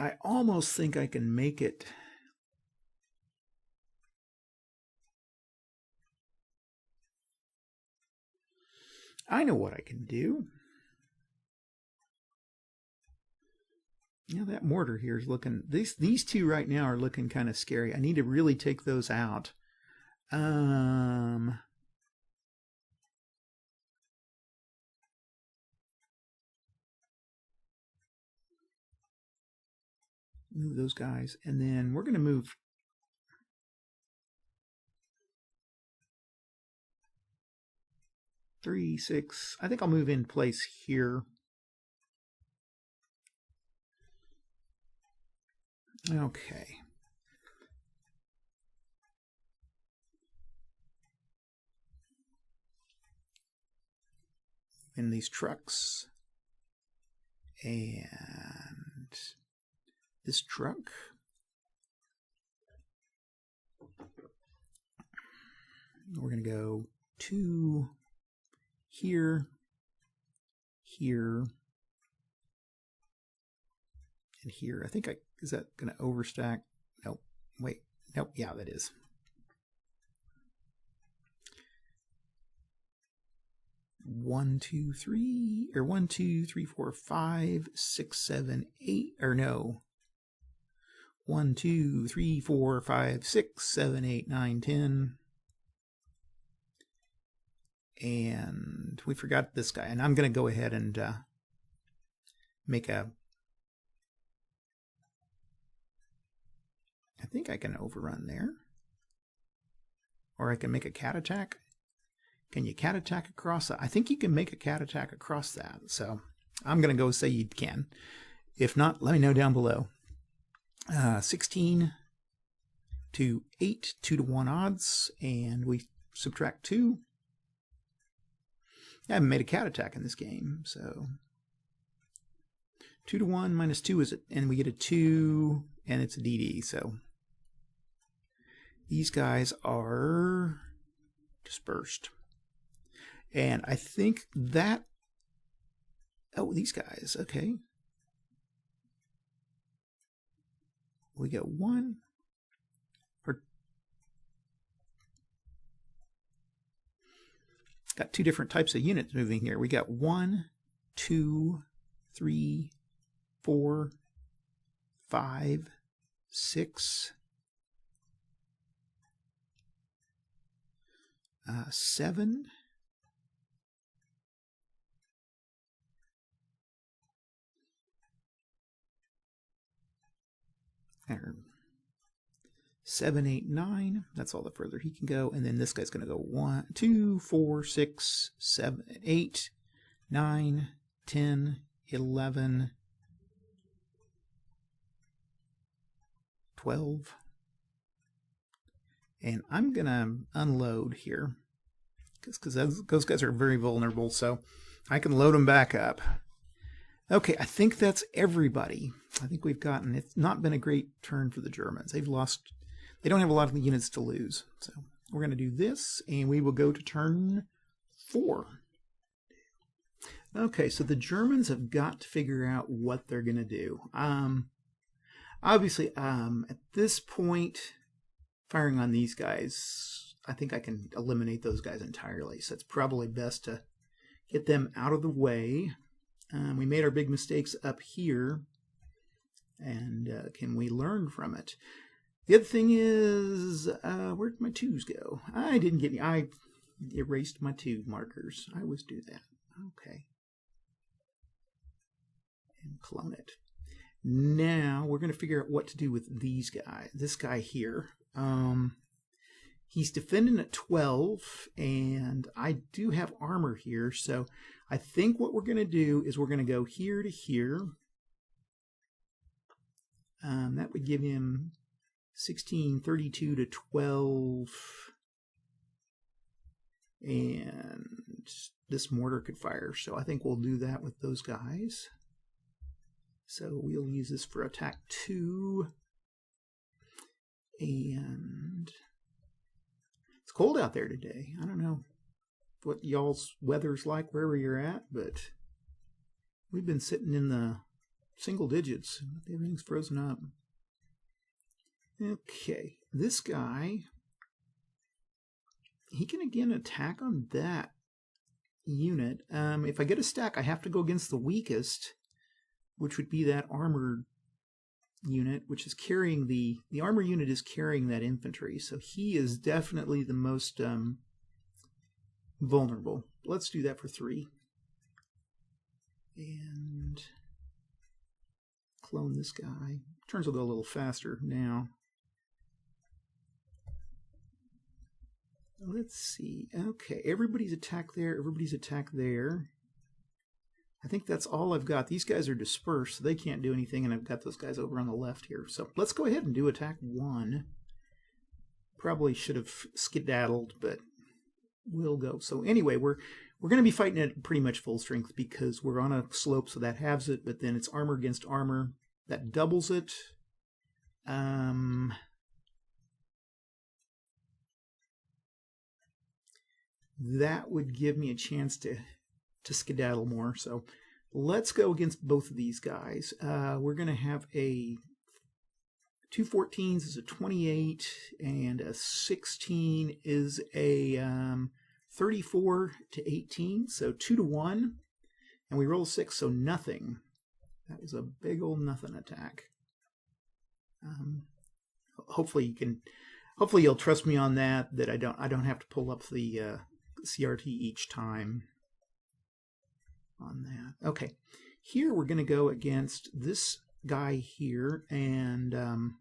I almost think I can make it. I know what I can do. You know, that mortar here is looking, these two right now are looking kind of scary. I need to really take those out. Move those guys, and then we're going to move 3, 6. I think I'll move in place here. Okay. In these trucks. And this truck. We're going to go 2 here, here, and here. I think is that going to overstack? Nope. Wait. Nope. Yeah, that is. One, 2, 3, or 1, 2, 3, 4, 5, 6, 7, 8, or no. 1, 2, 3, 4, 5, 6, 7, 8, 9, 10. And we forgot this guy. And I'm going to go ahead and make a... I think I can overrun there. Or I can make a cat attack. Can you cat attack across that? I think you can make a cat attack across that. So I'm going to go say you can. If not, let me know down below. 16 to 8, 2-to-1 odds. And we subtract 2. I haven't made a cat attack in this game. So 2-to-1 minus 2 is it? And we get a 2. And it's a DD. So these guys are dispersed. And I think that... Oh, these guys. Okay. we got one, or got two different types of units moving here. We got 1, 2, 3, 4, 5, 6, 7, 7, 8, 9. That's all the further he can go. And then this guy's going to go 1, 2, 4, 6, 7, 8, 9, 10, 11, 12. And I'm going to unload here because those guys are very vulnerable. So I can load them back up. Okay, I think that's everybody. I think we've gotten, it's not been a great turn for the Germans. They don't have a lot of units to lose. So we're going to do this, and we will go to turn 4. Okay, so the Germans have got to figure out what they're going to do. Obviously, at this point, firing on these guys, I think I can eliminate those guys entirely. So it's probably best to get them out of the way. We made our big mistakes up here, and can we learn from it? The other thing is, where'd my 2s go? I erased my 2 markers. I always do that. Okay. And clone it. Now we're going to figure out what to do with these guys. This guy here. He's defending at 12, and I do have armor here, so I think what we're going to do is we're going to go here to here. That would give him 16, 32 to 12, and this mortar could fire, so I think we'll do that with those guys. So we'll use this for attack 2, and it's cold out there today. I don't know what y'all's weather's like wherever you're at, but we've been sitting in the single digits. Everything's frozen up. Okay, this guy, he can again attack on that unit. If I get a stack, I have to go against the weakest, which would be that armored unit, which is carrying the armor unit is carrying that infantry. So he is definitely the most vulnerable. Let's do that for 3. And clone this guy. Turns will go a little faster now. Let's see. Okay, everybody's attack there, everybody's attack there. I think that's all I've got. These guys are dispersed, so they can't do anything, and I've got those guys over on the left here. So let's go ahead and do attack 1. Probably should have skedaddled, but we'll go. So anyway, we're going to be fighting at pretty much full strength because we're on a slope, so that halves it, but then it's armor against armor. That doubles it. That would give me a chance to skedaddle more. So let's go against both of these guys. We're going to have a 2 14s is a 28, and a 16 is a 34 to 18. So 2 to 1, and we roll 6, so nothing. That was a big old nothing attack. Hopefully you'll trust me on that. That I don't have to pull up the CRT each time on that. Okay, here we're going to go against this guy here, and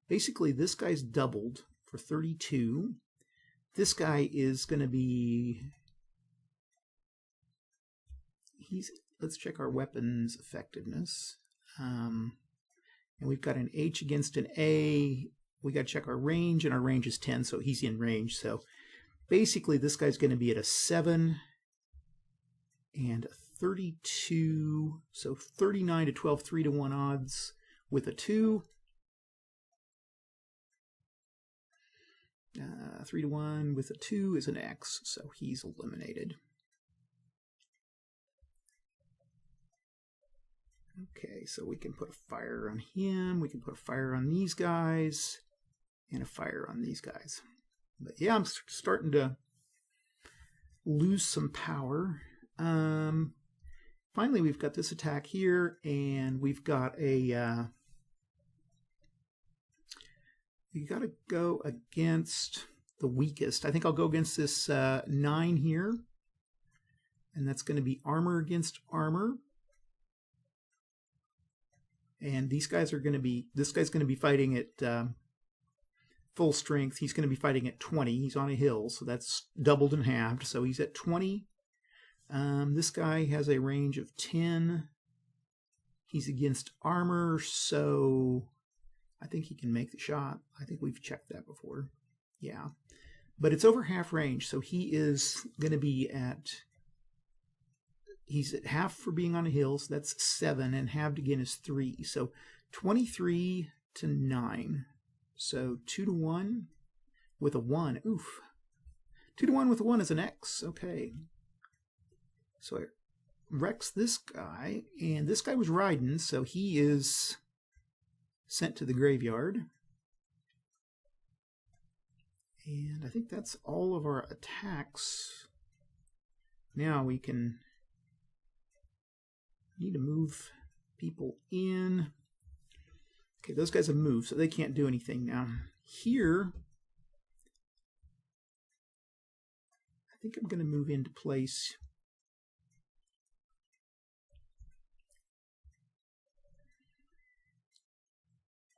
basically this guy's doubled for 32. This guy is going to be, let's check our weapons effectiveness, and we've got an H against an A. We got to check our range, and our range is 10, so he's in range. So basically this guy's going to be at a 7 and a 32, so 39 to 12, 3 to 1 odds with a 2. 3 to 1 with a 2 is an X, so he's eliminated. Okay, so we can put a fire on him, we can put a fire on these guys, and a fire on these guys. But yeah, I'm starting to lose some power. Finally, we've got this attack here, and we've got a... you got to go against the weakest. I think I'll go against this 9 here, and that's going to be armor against armor. And these guys are going to be, this guy's going to be fighting at full strength. He's going to be fighting at 20. He's on a hill, so that's doubled and halved. So he's at 20. This guy has a range of 10. He's against armor, so I think he can make the shot. I think we've checked that before. Yeah. But it's over half range, so he is going to be at... He's at half for being on a hill, so that's 7, and halved again is 3. So 23 to 9. So 2 to 1 with a 1. Oof. 2 to 1 with a 1 is an X. Okay. So I wrecks this guy, and this guy was riding, so he is sent to the graveyard. And I think that's all of our attacks. Now we can... need to move people in. Okay, those guys have moved, so they can't do anything now. Here, I think I'm going to move into place.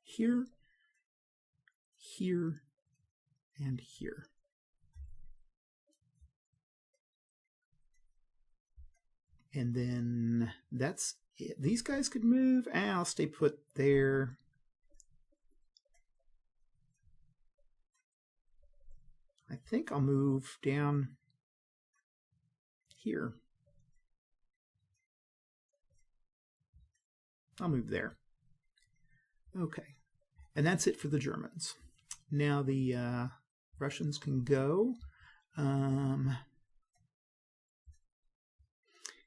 Here, here, and here. And then that's it. These guys could move. I'll stay put there. I think I'll move down here. I'll move there. Okay. And that's it for the Germans. Now the Russians can go.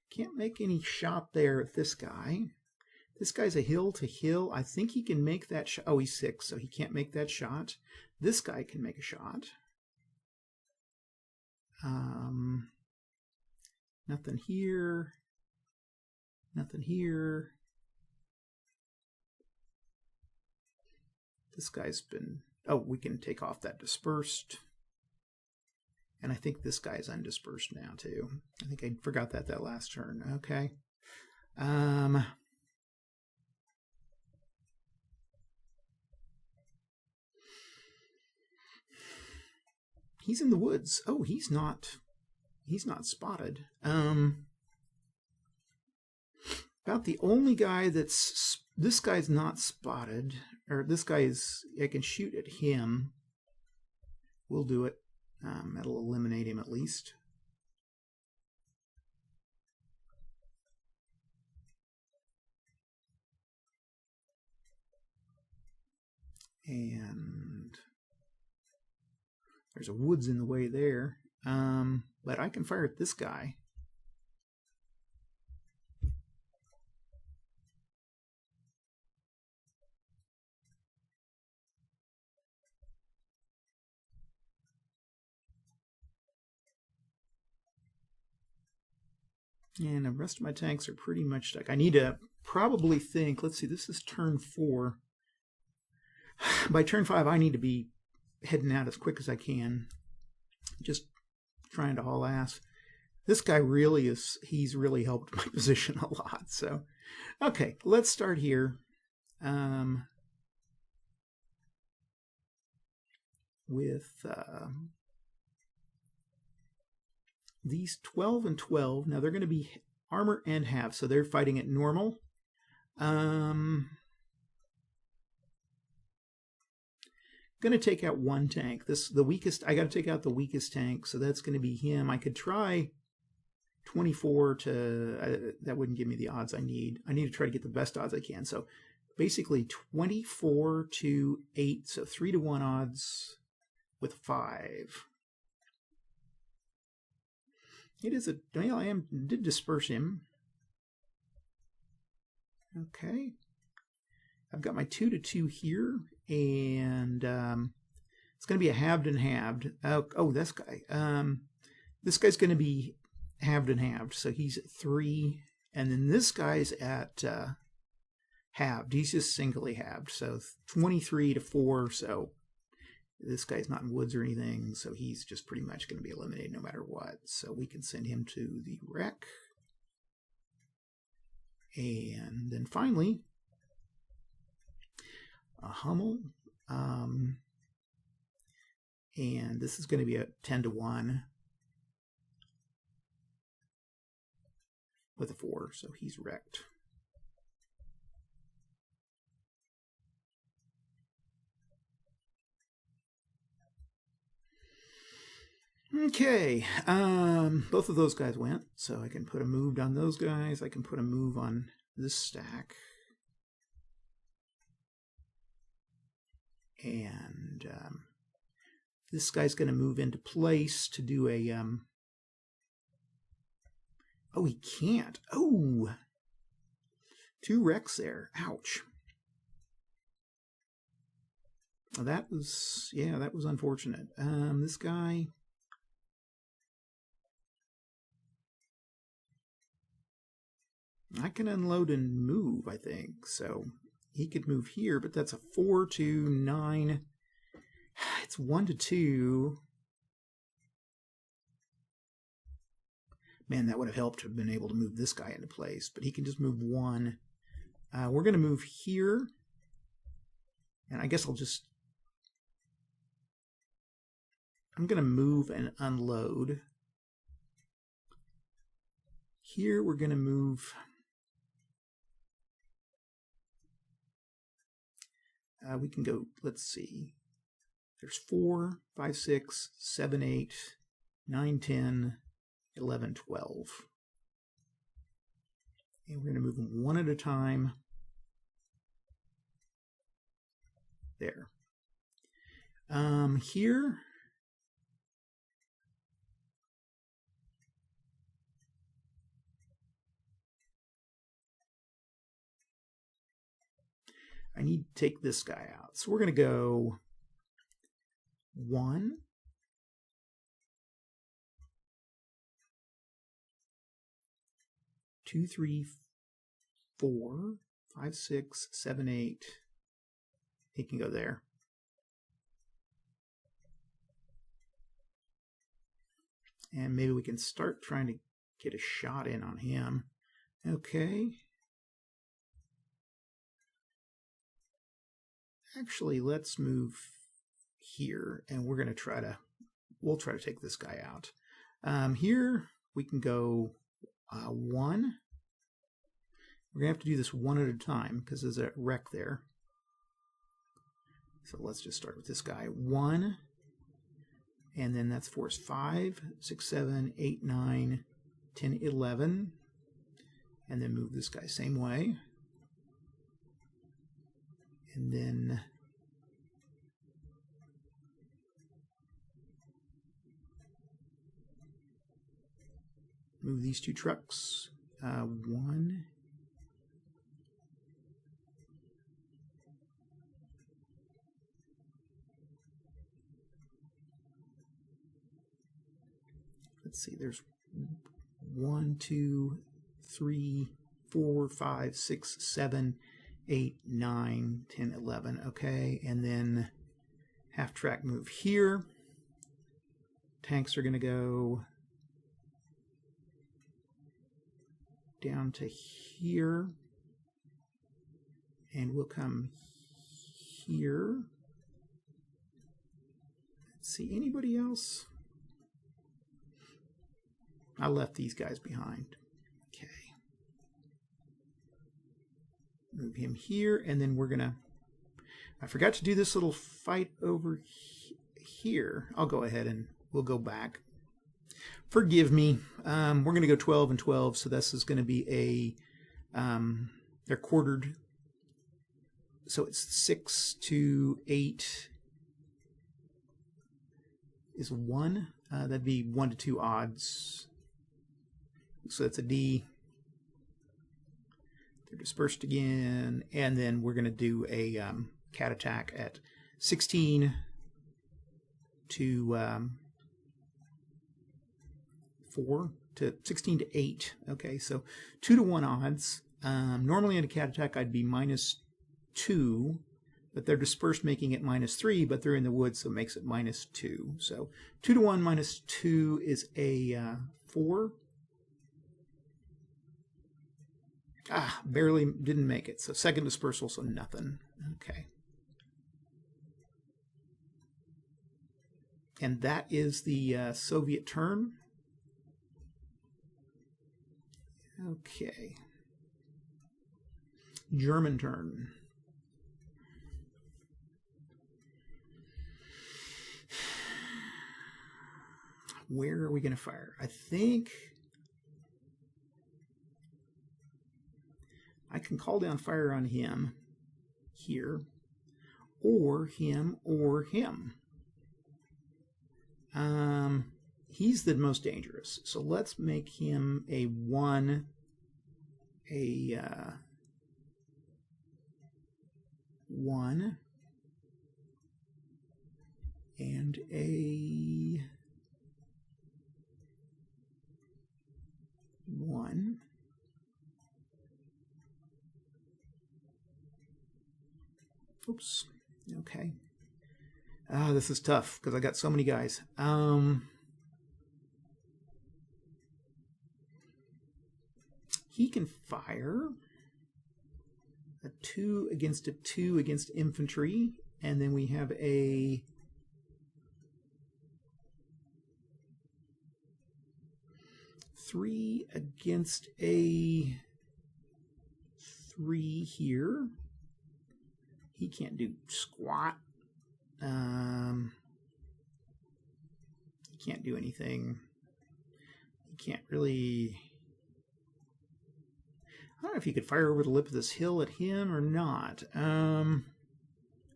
Can't make any shot there at this guy. This guy's a hill to hill. I think he can make that shot. Oh, he's 6, so he can't make that shot. This guy can make a shot. Nothing here. Nothing here. This guy's been... Oh, we can take off that dispersed. And I think this guy's undispersed now, too. I think I forgot that last turn. Okay. He's in the woods. Oh, he's not spotted. About the only guy that's... This guy's not spotted. Or this guy is... I can shoot at him. We'll do it. That'll eliminate him at least. And there's a woods in the way there. But I can fire at this guy. And the rest of my tanks are pretty much stuck. I need to probably think, let's see, this is turn 4. By turn 5, I need to be heading out as quick as I can. Just trying to haul ass. This guy really is, he's really helped my position a lot. So, okay, let's start here. With these 12 and 12. Now they're going to be armor and half, so they're fighting at normal. Going to take out one tank. The weakest. I got to take out the weakest tank, so that's going to be him. I could try 24 to. That wouldn't give me the odds I need. I need to try to get the best odds I can. So basically 24 to 8. So 3 to 1 odds with 5. It is a... Well, I did disperse him. Okay. I've got my 2-2 here, and it's going to be a halved and halved. Oh, this guy. This guy's going to be halved and halved, so he's at 3, and then this guy's at halved. He's just singly halved, so 23 to 4. So this guy's not in woods or anything, so he's just pretty much going to be eliminated no matter what. So we can send him to the wreck, and then finally a Hummel, and this is going to be a 10 to 1 with a 4, so he's wrecked. Okay, both of those guys went, so I can put a move on those guys. I can put a move on this stack. And this guy's going to move into place to do a... Oh, he can't. Oh! 2 wrecks there. Ouch. That was... Yeah, that was unfortunate. This guy... I can unload and move, I think. So he could move here, but that's a 4 to 9. It's 1 to 2. Man, that would have helped to have been able to move this guy into place, but he can just move 1. We're going to move here, and I guess I'm going to move and unload. Here we're going to move... we can go, let's see, there's 4, 5, 6, 7, 8, 9, 10, 11, 12. And we're going to move them one at a time. There. Here, I need to take this guy out. So we're going to go 1, 2, 3, 4, 5, 6, 7, 8. He can go there. And maybe we can start trying to get a shot in on him. Okay. Actually, let's move here, and we're going to we'll try to take this guy out. Here, we can go 1. We're going to have to do this one at a time, because there's a wreck there. So let's just start with this guy. 1, and then that's force 5, 6, 7, 8, 9, 10, 11. And then move this guy same way. And then move these 2 trucks. 1. Let's see, there's 1, 2, 3, 4, 5, 6, 7, 8, 9, 10, 11. Okay, and then half track move here. Tanks are going to go down to here, and we'll come here. Let's see, anybody else? I left these guys behind. Okay. Move him here, and then we're gonna... I forgot to do this little fight over here. I'll go ahead and we'll go back. Forgive me. We're gonna go 12 and 12, so this is gonna be a... they're quartered. So it's 6 to 8 is 1. That'd be 1 to 2 odds. So that's a D. They're dispersed again, and then we're going to do a cat attack at 16 to 4 to 16 to 8. Okay, so 2 to 1 odds. Normally in a cat attack I'd be -2, but they're dispersed, making it -3, but they're in the woods, so it makes it -2. So 2 to 1 -2 is a 4. Barely didn't make it. So second dispersal, so nothing. Okay. And that is the Soviet turn. Okay. German turn. Where are we going to fire? I think I can call down fire on him here, or him, or him. He's the most dangerous, so let's make him a 1, a 1, and a 1. Oops. Okay. This is tough because I got so many guys. He can fire a 2 against a 2 against infantry, and then we have a 3 against a 3 here. He can't do squat. He can't do anything. He can't really... I don't know if he could fire over the lip of this hill at him or not.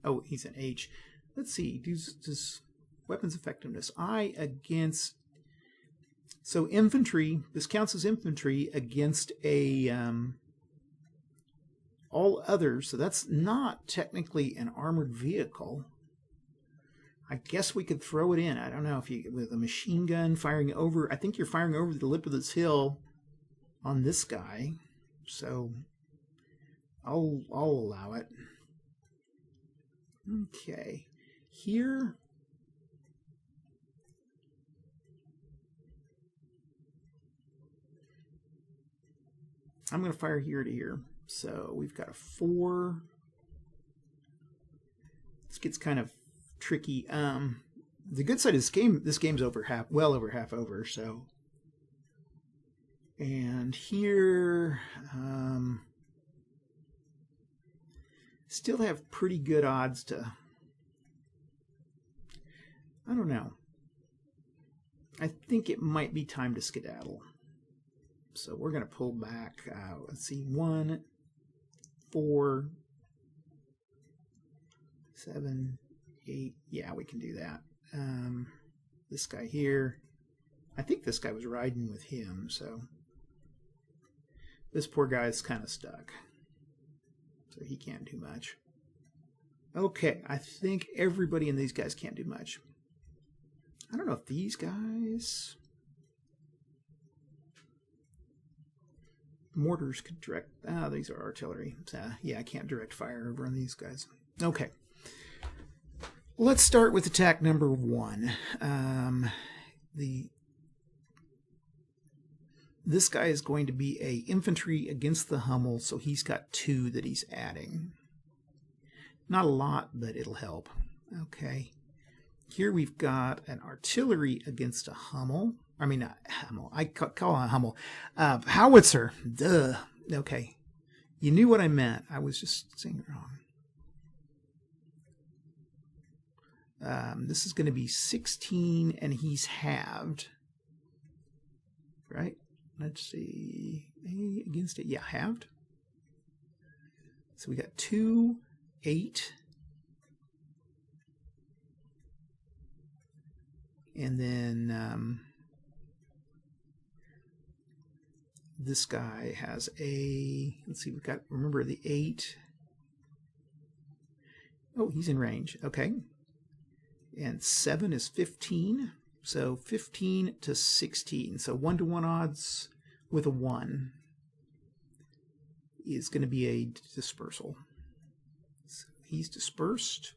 Oh, he's an H. Let's see. Does weapons effectiveness. I against... So infantry, this counts as infantry against a... all others, so that's not technically an armored vehicle. I guess we could throw it in. I don't know if you, with a machine gun firing over, I think you're firing over the lip of this hill on this guy. So I'll allow it. Okay. Here, I'm going to fire here to here. So we've got a 4. This gets kind of tricky. The good side of this game's over well over half over. So, and here, still have pretty good odds to. I don't know. I think it might be time to skedaddle. So we're going to pull back. Let's see, 1, 4, 7, 8. Yeah, we can do that. This guy here, I think this guy was riding with him, so this poor guy's kind of stuck. So he can't do much. Okay, I think everybody in these guys can't do much. I don't know if these guys... Mortars could direct... these are artillery. Yeah, I can't direct fire over on these guys. Okay. Let's start with attack number 1. This guy is going to be a infantry against the Hummel, so he's got 2 that he's adding. Not a lot, but it'll help. Okay. Here we've got an artillery against a Hummel. I mean, not Hummel. I call it a Hummel. Howitzer. Duh. Okay. You knew what I meant. I was just saying it wrong. This is going to be 16, and he's halved. Right? Let's see. A against it. Yeah, halved. So we got 2, 8. And then This guy has a, let's see, we've got, remember the 8. Oh, he's in range. Okay. And 7 is 15. So 15 to 16. So 1-to-1 odds with a 1 is going to be a dispersal. So he's dispersed.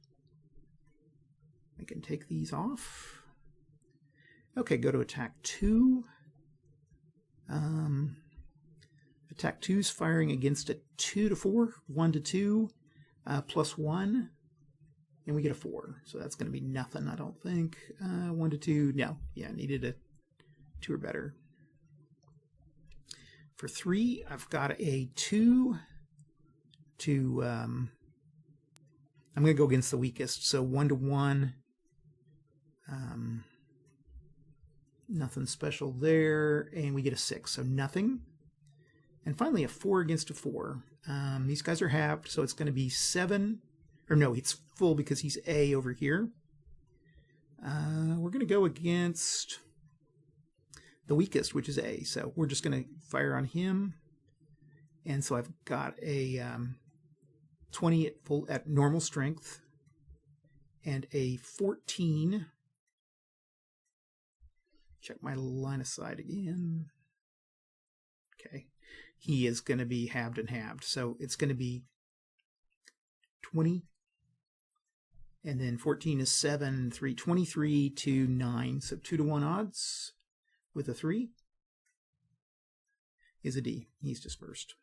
I can take these off. Okay, go to attack 2. Attack 2 is firing against a 2-to-4, 1-to-2, +1, and we get a 4. So that's going to be nothing, I don't think. 1-to-2, no. Yeah, needed a 2 or better. For 3, I've got a 2 to, I'm going to go against the weakest. So 1-to-1, nothing special there, and we get a 6, so nothing. And finally, a 4 against a 4. These guys are halved, so it's going to be 7. Or no, it's full because he's A over here. We're going to go against the weakest, which is A. So we're just going to fire on him. And so I've got a 20 at normal strength and a 14. Check my line of sight again. Okay. He is going to be halved and halved. So it's going to be 20. And then 14 is 7, 3, 23 to 9. So 2-to-1 odds with a 3 is a D. He's dispersed.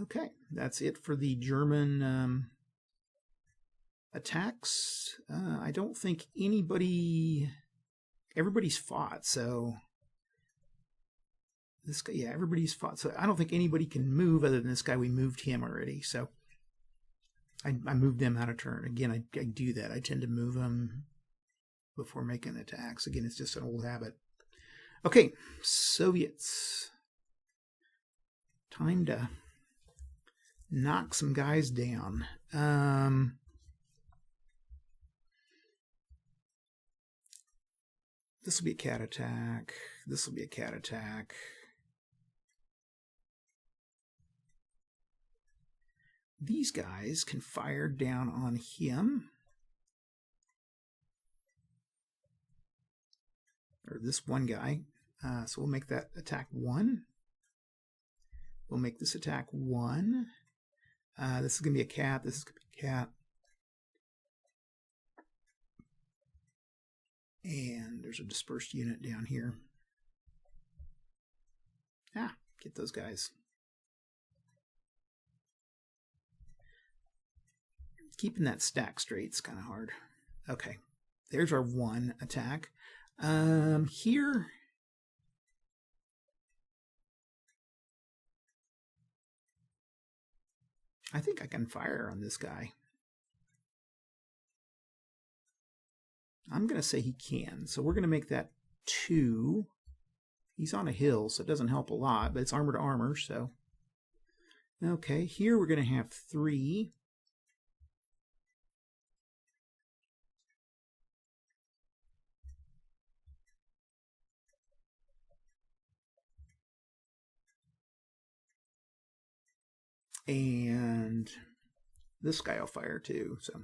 Okay, that's it for the German attacks. I don't think everybody's fought, so this guy, yeah, everybody's fought, so I don't think anybody can move other than this guy. We moved him already, so I moved them out of turn. Again, I do that. I tend to move them before making attacks. Again, it's just an old habit. Okay, Soviets. Time to knock some guys down. This will be a cat attack. This will be a cat attack. These guys can fire down on him. Or this one guy. So we'll make that attack 1. We'll make this attack 1. This is going to be a cat. This is going to be a cat. And there's a dispersed unit down here. Get those guys. Keeping that stack straight is kind of hard. Okay, there's our 1 attack. Here, I think I can fire on this guy. I'm going to say he can. So we're going to make that 2. He's on a hill, so it doesn't help a lot, but it's armor to armor, so. Okay, here we're going to have 3. And this guy will fire too, so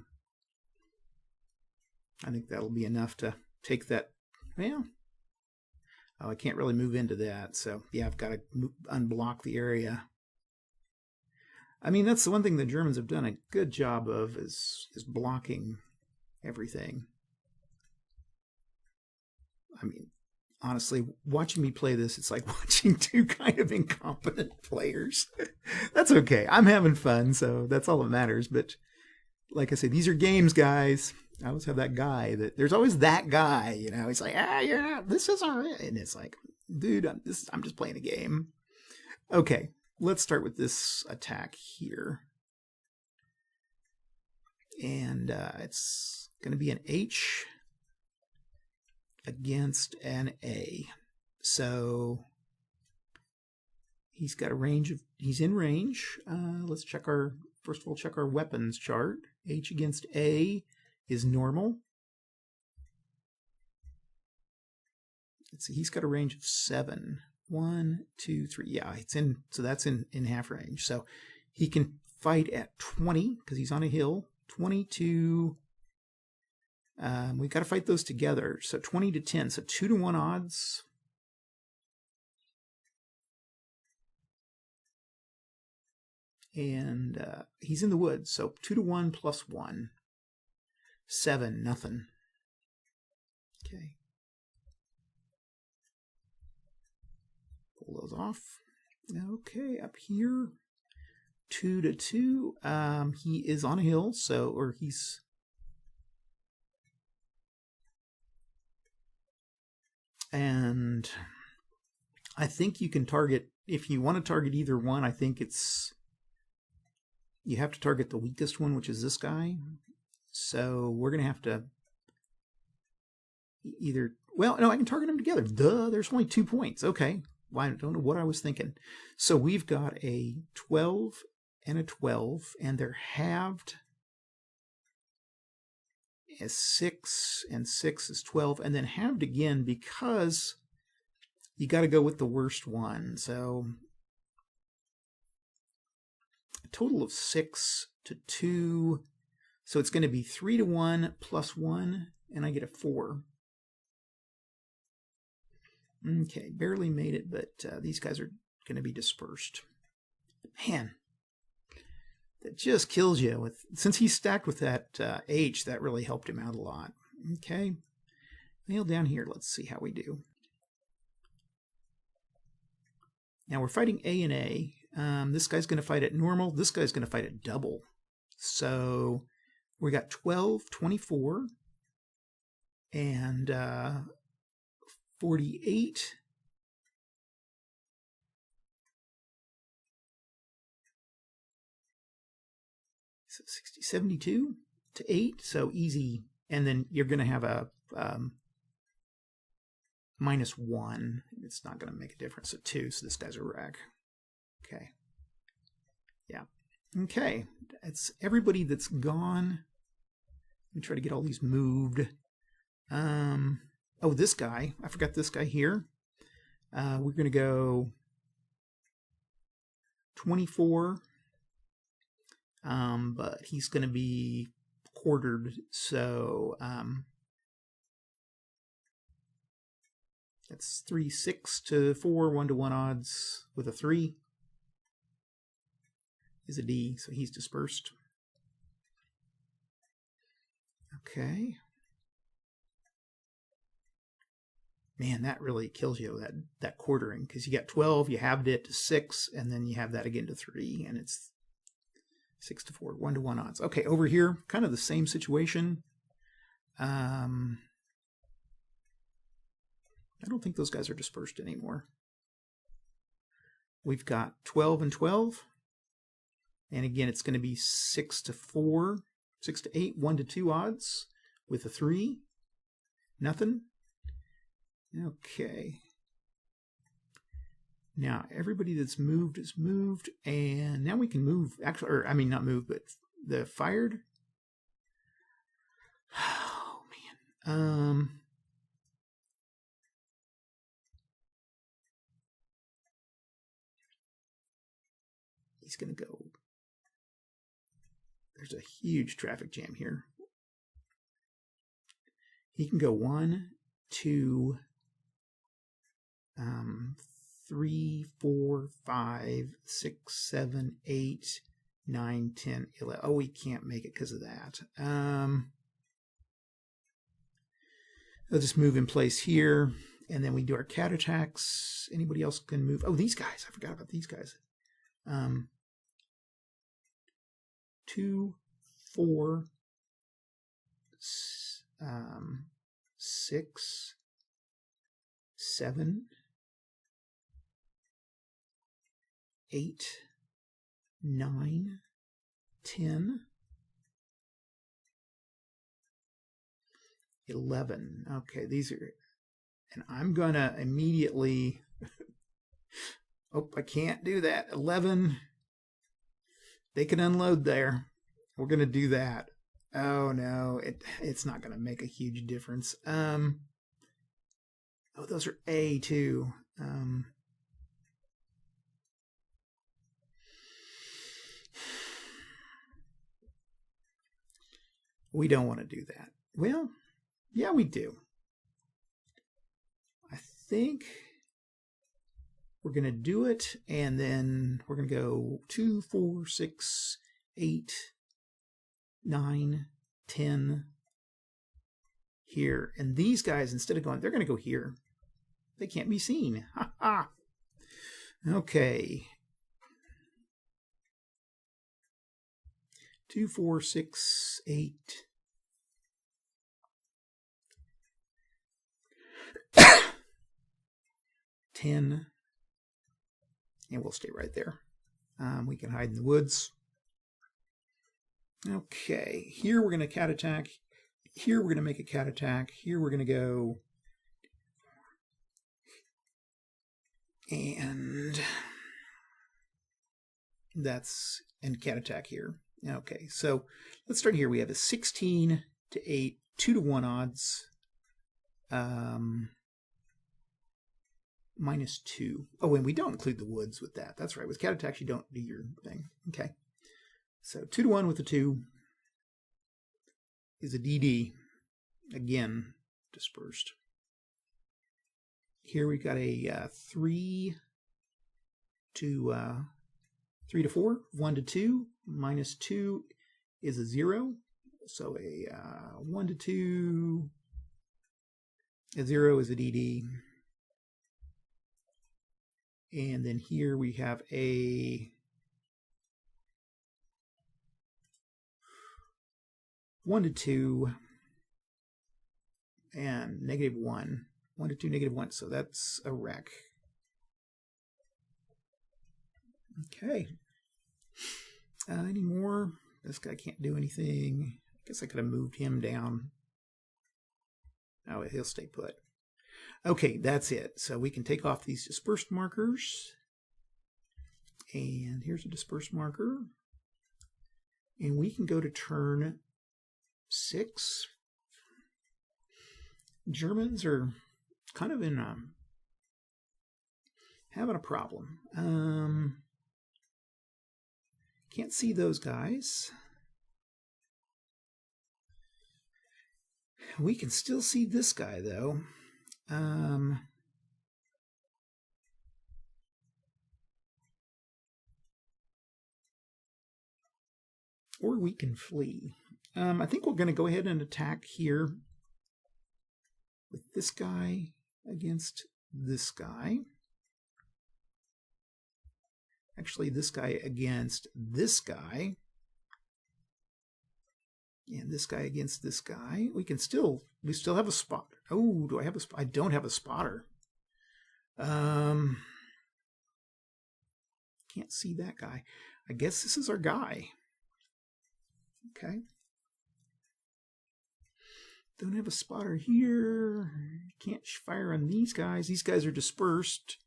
I think that'll be enough to take that. Well, oh, I can't really move into that, so yeah, I've got to unblock the area. I mean, that's the one thing the Germans have done a good job of is blocking everything. I mean, honestly, watching me play this, it's like watching 2 kind of incompetent players. That's okay. I'm having fun, so that's all that matters. But like I said, these are games, guys. I always have that guy there's always that guy, you know. He's like, yeah, this is all right. And it's like, dude, I'm just playing a game. Okay, let's start with this attack here. And it's going to be an H against an A. So he's got a range of, he's in range. Let's check first of all, check our weapons chart. H against A is normal. let's see, he's got a range of 7. 1, 2, 3. Yeah, it's in. So that's in half range. So he can fight at 20 because he's on a hill. 20 to. We've got to fight those together. So 20 to 10. So 2 to 1 odds. And he's in the woods. So 2 to 1 plus 1. 7, nothing. Okay. Pull those off. Okay, up here. 2 to 2. He is on a hill, so, or he's. And I think you can target, if you want to target either one, I think it's, you have to target the weakest one, which is this guy. So we're going to have to either, well, no, I can target them together. Duh, there's only 2 points. Okay. Well, I don't know what I was thinking. So we've got a 12 and a 12, and they're halved as 6, and 6 is 12, and then halved again because you got to go with the worst one. So a total of 6 to 2. So it's going to be 3 to 1 plus 1, and I get a 4. Okay, barely made it, but these guys are going to be dispersed. Man, that just kills you. With since he's stacked with that H, that really helped him out a lot. Okay, nail down here. Let's see how we do. Now we're fighting A and A. This guy's going to fight at normal. This guy's going to fight at double. So we got 12, 24, and 48. So 60, 72 to 8. So easy. And then you're going to have a -1. It's not going to make a difference. So 2. So this guy's a wreck. Okay. Yeah. Okay. It's everybody that's gone. Let me try to get all these moved. Oh, this guy. I forgot this guy here. We're going to go 24. But he's going to be quartered. So that's 3, 6 to 4, 1 to 1 odds with a 3 is a D. So he's dispersed. Okay. Man, that really kills you, that quartering, because you got 12, you halved it to 6, and then you have that again to 3, and it's 6 to 4, 1 to 1 odds. Okay, over here, kind of the same situation. I don't think those guys are dispersed anymore. We've got 12 and 12, and again, it's going to be 6 to 4, 6 to 8, 1 to 2 odds with a 3. Nothing. Okay. Now, everybody that's moved is moved, and now we can move, actually, or I mean, not move, but the fired. Oh, man. He's going to go. There's a huge traffic jam here. He can go 1, 2, 3, 4, 5, 6, 7, 8, 9, 10, 11. Oh, we can't make it because of that. I'll just move in place here, and then we do our cat attacks. Anybody else can move? Oh, these guys. I forgot about these guys. 2, 4, 6, 7, 8, 9, 10, 11. Okay, these are, and I'm gonna immediately, oh, I can't do that. 11, they can unload there. We're gonna do that. Oh no, it's not gonna make a huge difference. Oh Oh, those are A too. We don't want to do that. Well, yeah, we do. I think we're going to do it, and then we're going to go 2, 4, 6, 8, 9, 10 here. And these guys, instead of going, they're going to go here. They can't be seen. Ha ha. Okay. 2, 4, 6, 8. $10, and we'll stay right there. We can hide in the woods. Okay, here we're going to cat attack. Here we're going to make a cat attack. Here we're going to go. And that's and cat attack here. Okay, so let's start here. We have a 16 to 8, 2 to 1 odds. -2. Oh, and we don't include the woods with that. That's right. With cat attacks, you don't do your thing. Okay. So 2 to 1 with a 2 is a DD. Again, dispersed. Here we've got a 3 to 4, 1 to 2, -2 is a 0. So a 1 to 2, a 0 is a DD. And then here we have a 1 to 2 and -1. 1 to 2, -1. So that's a wreck. Okay. Any more? This guy can't do anything. I guess I could have moved him down. Oh, he'll stay put. Okay, that's it. So we can take off these dispersed markers. And here's a dispersed marker. And we can go to turn 6. Germans are kind of in having a problem. Can't see those guys. We can still see this guy, though. Or we can flee. I think we're going to go ahead and attack here with this guy against this guy. Actually, this guy against this guy. And this guy against this guy. We still have a spot. Oh, do I have a spot? I don't have a spotter. Can't see that guy. I guess this is our guy. Okay. Don't have a spotter here. Can't fire on these guys. These guys are dispersed,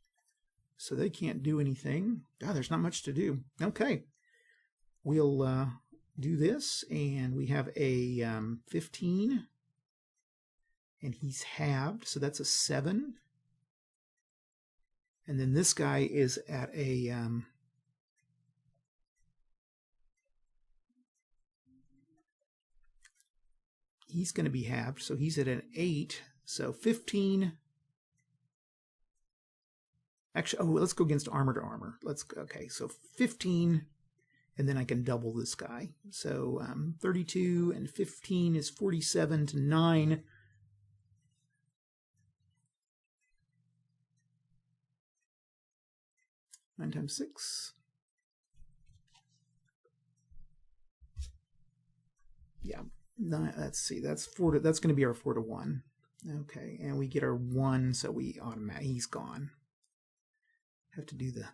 so they can't do anything. God, there's not much to do. Okay. We'll do this, and we have a 15, and he's halved, so that's a 7. And then this guy is at a he's going to be halved, so he's at an 8. So 15. Actually, oh, let's go against armor to armor. Okay, so 15, and then I can double this guy. So 32 and 15 is 47 to 9. Nine times 6. Yeah. Let's see. That's 4 to. That's going to be our 4 to 1. Okay, and we get our 1, so we automatically he's gone. Have to do the.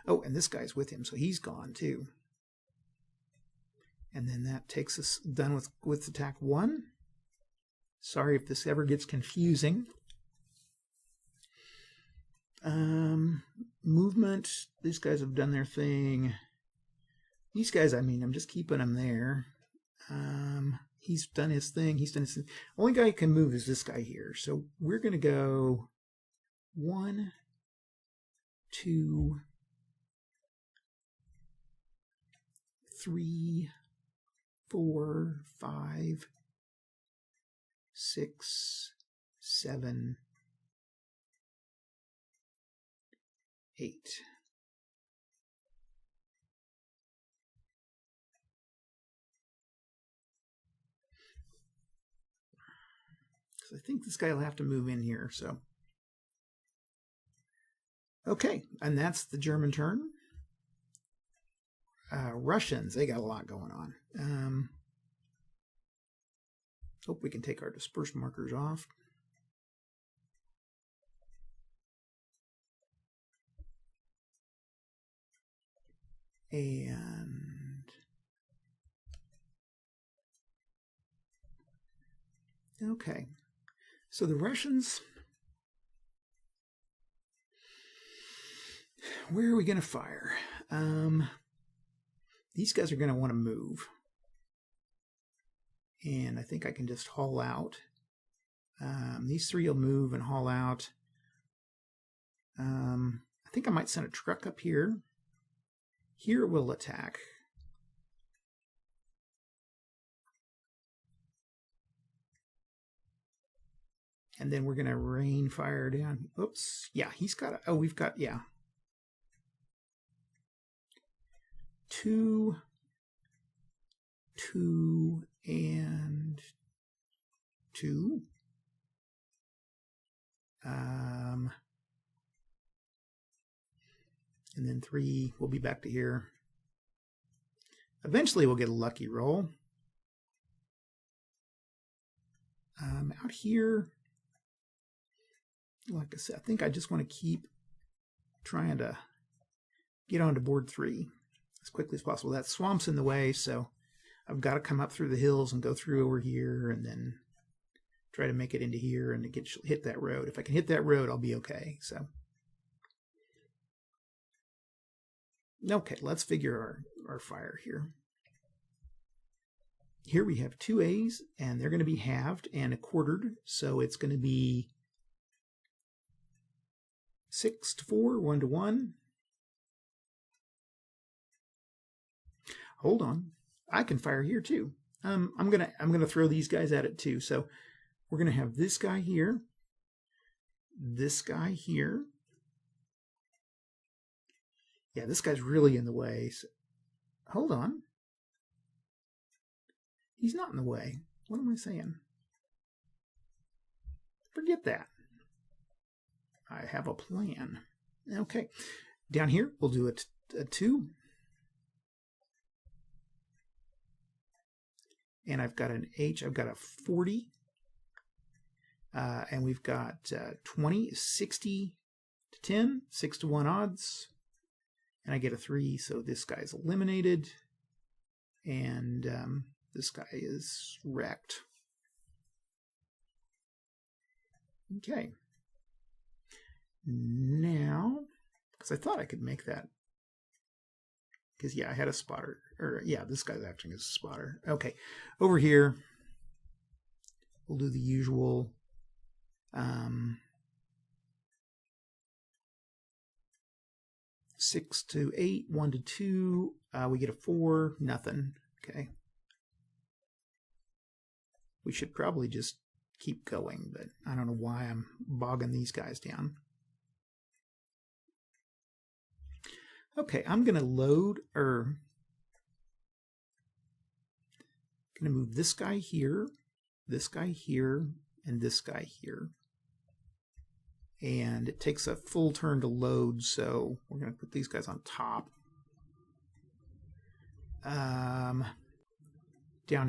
Oh, and this guy's with him, so he's gone too. And then that takes us done with attack 1. Sorry if this ever gets confusing. Movement. These guys have done their thing. These guys, I mean, I'm just keeping them there. He's done his thing. He's done his thing. Only guy who can move is this guy here. So we're going to go 1, 2, 3, 4, 5, 6, 7, 8. So I think this guy will have to move in here. So, okay, and that's the German turn. Russians, they got a lot going on. Hope we can take our dispersed markers off. And okay, so the Russians, where are we going to fire? These guys are going to want to move. And I think I can just haul out. These three will move and haul out. I think I might send a truck up here. Here it will attack. And then we're going to rain fire down. Oops. Yeah, he's got a... Oh, we've got... Yeah. 2, 2, and 2. And then 3. We'll be back to here. Eventually we'll get a lucky roll. Out here, like I said, I think I just want to keep trying to get onto board 3 as quickly as possible. That swamp's in the way, so I've got to come up through the hills and go through over here and then try to make it into here and to hit that road. If I can hit that road, I'll be okay. So, okay, let's figure our fire here. Here we have 2 A's, and they're going to be halved and a quartered, so it's going to be 6 to 4, 1 to 1. Hold on, I can fire here too. I'm gonna throw these guys at it too. So we're gonna have this guy here, this guy here. Yeah, this guy's really in the way. So, hold on, he's not in the way. What am I saying? Forget that. I have a plan. Okay, down here we'll do a 2. And I've got an H, I've got a 40, and we've got 20, 60 to 10, 6 to 1 odds, and I get a 3, so this guy's eliminated, and this guy is wrecked. Okay. Now, because I thought I could make that, because yeah, I had a spotter, or yeah, this guy's acting as a spotter. Okay, over here, we'll do the usual. 6 to 8, 1 to 2. We get a 4, nothing. Okay. We should probably just keep going, but I don't know why I'm bogging these guys down. Okay, I'm going to load, going to move this guy here, and this guy here. And it takes a full turn to load, so we're going to put these guys on top. Down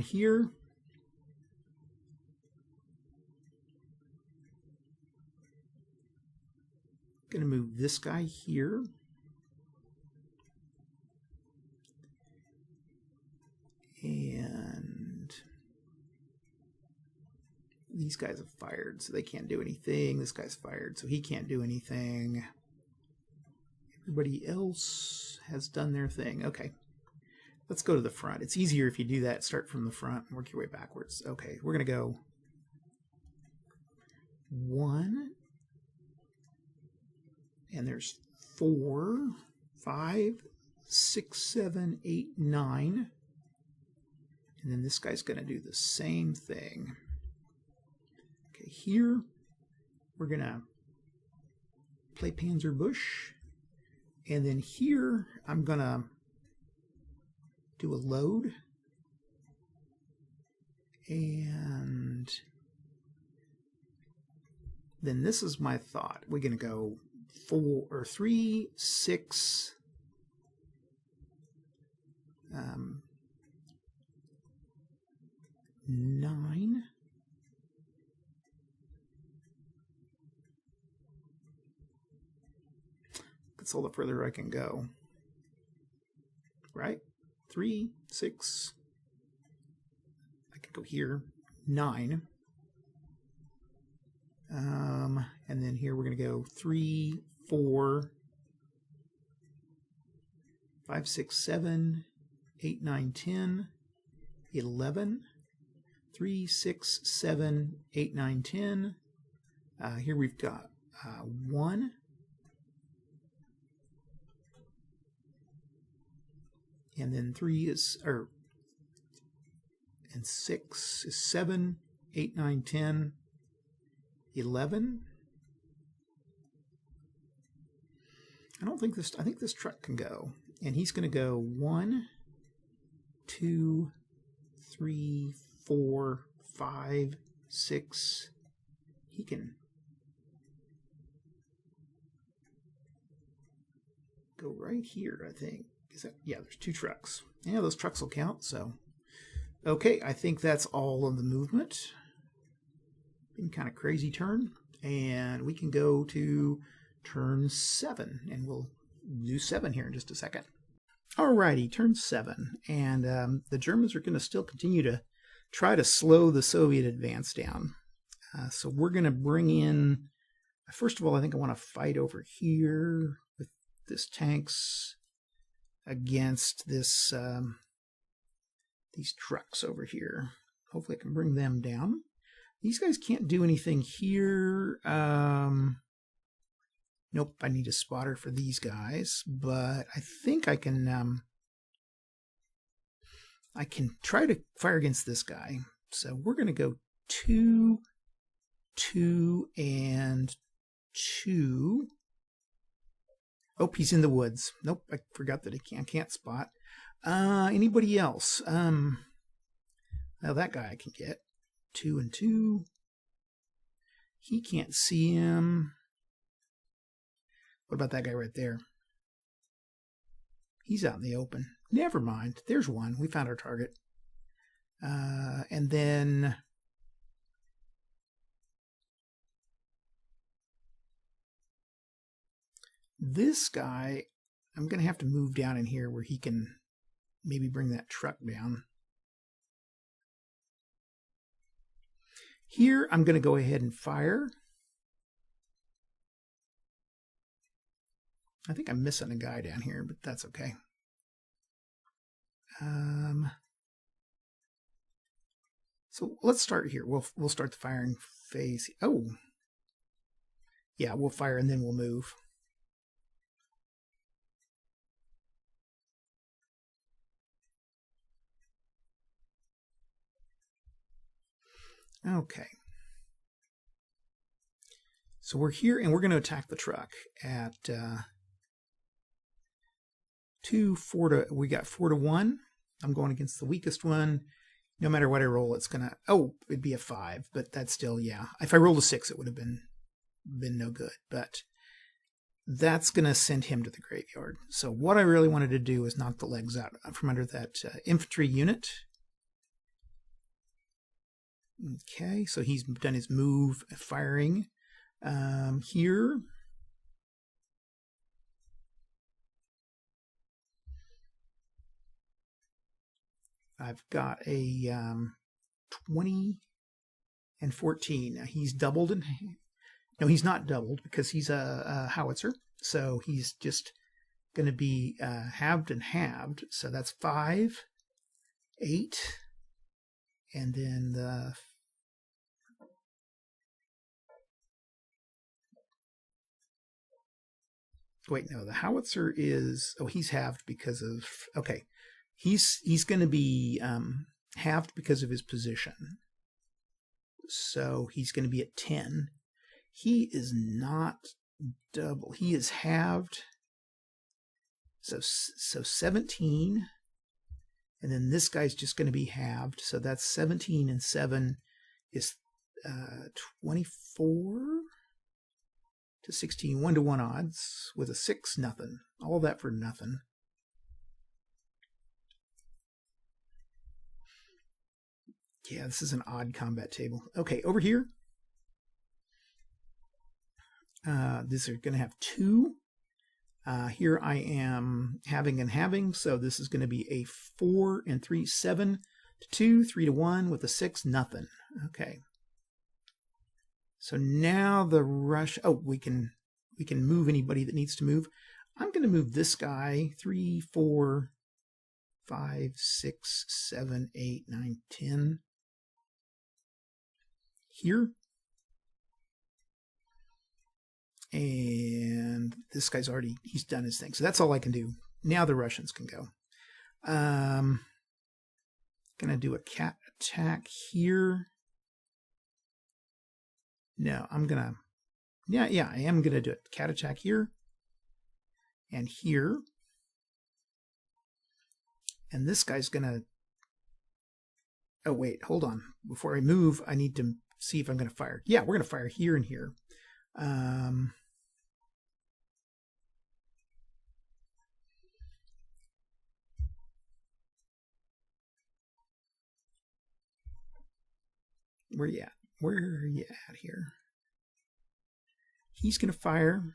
here, going to move this guy here. And these guys have fired, so they can't do anything. This guy's fired, so he can't do anything. Everybody else has done their thing. Okay. let's go to the front. It's easier if you do that. Start from the front and work your way backwards. Okay, we're going to go 1, and there's 4, 5, 6, 7, 8, 9. And then this guy's going to do the same thing. Okay, here we're going to play Panzerblitz. And then here I'm going to do a load. And then this is my thought. We're going to go 4 or 3, 6, 9. That's all the further I can go. Right? 3, 6. I can go here. 9. And then here we're going to go 3, 4, 5, 6, 7, 8, 9, 10, 11. 3, 6, 7, 8, 9, 10. Here we've got 1. And then 3 is, and 6 is 7, 8, 9, 10, 11. I think this truck can go. And he's going to go 1, 2, 3, 4, 5, 6. He can go right here, I think. Yeah, there's 2 trucks. Yeah, those trucks will count, so. Okay, I think that's all of the movement. Been kind of crazy turn. And we can go to turn 7, and we'll do 7 here in just a second. Alrighty, turn 7. And the Germans are going to still continue to try to slow the Soviet advance down. So we're going to bring in, first of all, I think I want to fight over here with this tanks against this these trucks over here. Hopefully I can bring them down. These guys can't do anything here. Nope, I need a spotter for these guys, but I think I can try to fire against this guy. So we're going to go 2, 2, and 2. Oh, he's in the woods. Nope, I forgot that I can't spot. Anybody else? Well, that guy I can get. 2 and 2. He can't see him. What about that guy right there? He's out in the open. Never mind. There's one. We found our target. And then this guy, I'm going to have to move down in here where he can maybe bring that truck down. Here, I'm going to go ahead and fire. I think I'm missing a guy down here, but that's okay. So let's start here. We'll start the firing phase. Oh, yeah, we'll fire and then we'll move. Okay. So we're here and we're going to attack the truck at 2, 4 to, we got 4 to 1. I'm going against the weakest one. No matter what I roll, it's going to, oh, it'd be a 5, but that's still, yeah. If I rolled a 6, it would have been no good, but that's going to send him to the graveyard. So what I really wanted to do is knock the legs out from under that infantry unit. Okay, so he's done his move firing. Here, I've got a 20 and 14. Now he's doubled, no, he's not doubled because he's a howitzer. So he's just going to be halved and halved. So that's 5, 8, and then the wait, no, the howitzer is, oh, he's halved because of, okay, he's going to be halved because of his position. So he's going to be at 10. He is not double. He is halved. So 17. And then this guy's just going to be halved. So that's 17 and 7 is 24 to 16. 1-to-1 odds with a 6, nothing. All that for nothing. Yeah, this is an odd combat table. Okay, over here. These are going to have 2. Here I am having and having, so this is going to be a 4 and 3, 7 to 2, 3 to 1 with a 6, nothing. Okay. So now the rush. Oh, we can move anybody that needs to move. I'm going to move this guy 3, 4, 5, 6, 7, 8, 9, 10 here. And this guy's already, he's done his thing. So that's all I can do. Now the Russians can go. Gonna do a cat attack here. No, I'm gonna, yeah, I am gonna do it. Cat attack here and here. And this guy's gonna, oh wait, hold on. Before I move, I need to see if I'm gonna fire. Yeah, we're gonna fire here and here. Where you at? Where are you at here? He's going to fire.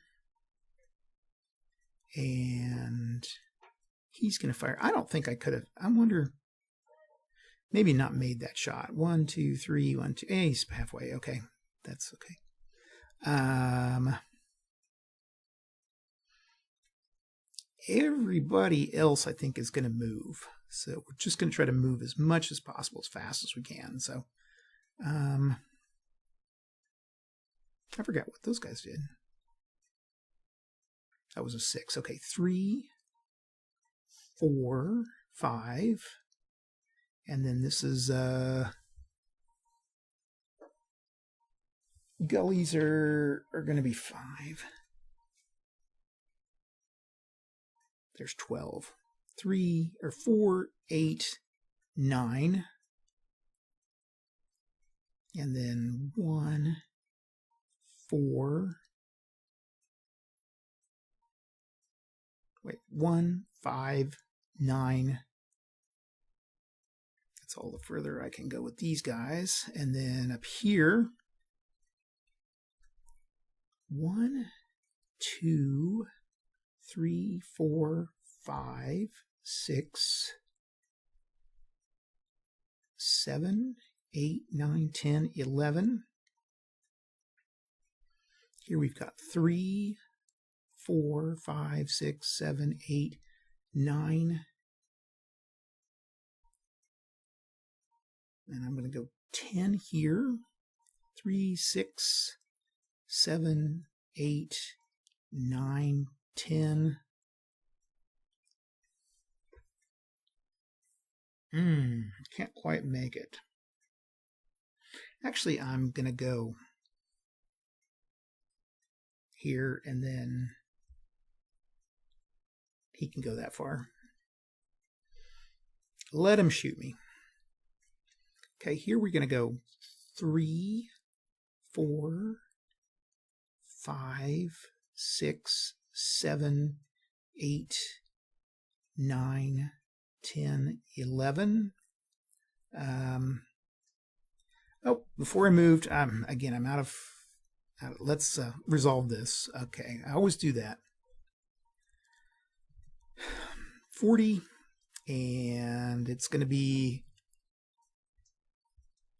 And he's going to fire. I don't think I could have. I wonder. Maybe not made that shot. 1, 2, 3, 1, 2. Hey, he's halfway. Okay. That's okay. Everybody else, I think, is going to move. So we're just going to try to move as much as possible, as fast as we can. So, I forgot what those guys did. That was a 6. Okay, 3, 4, 5. And then this is, gullies are going to be 5. There's 12. 3 or 4, 8, 9. And then 1, 4. Wait, 1, 5, 9. That's all the further I can go with these guys. And then up here, 1, 2, 3, 4, 5, 6, 7, 8, 9, 10, 11. Here we've got 3, 4, 5, 6, 7, 8, 9. And I'm going to go 10 here. 3, 6, 7, 8, 9, 10. Can't quite make it. Actually, I'm going to go here, and then he can go that far. Let him shoot me. Okay, here we're going to go 3, 4, 5, 6, 7, 8, 9, 10, 11. Oh, before I moved, again, I'm out of let's resolve this. Okay, I always do that. 40, and it's going to be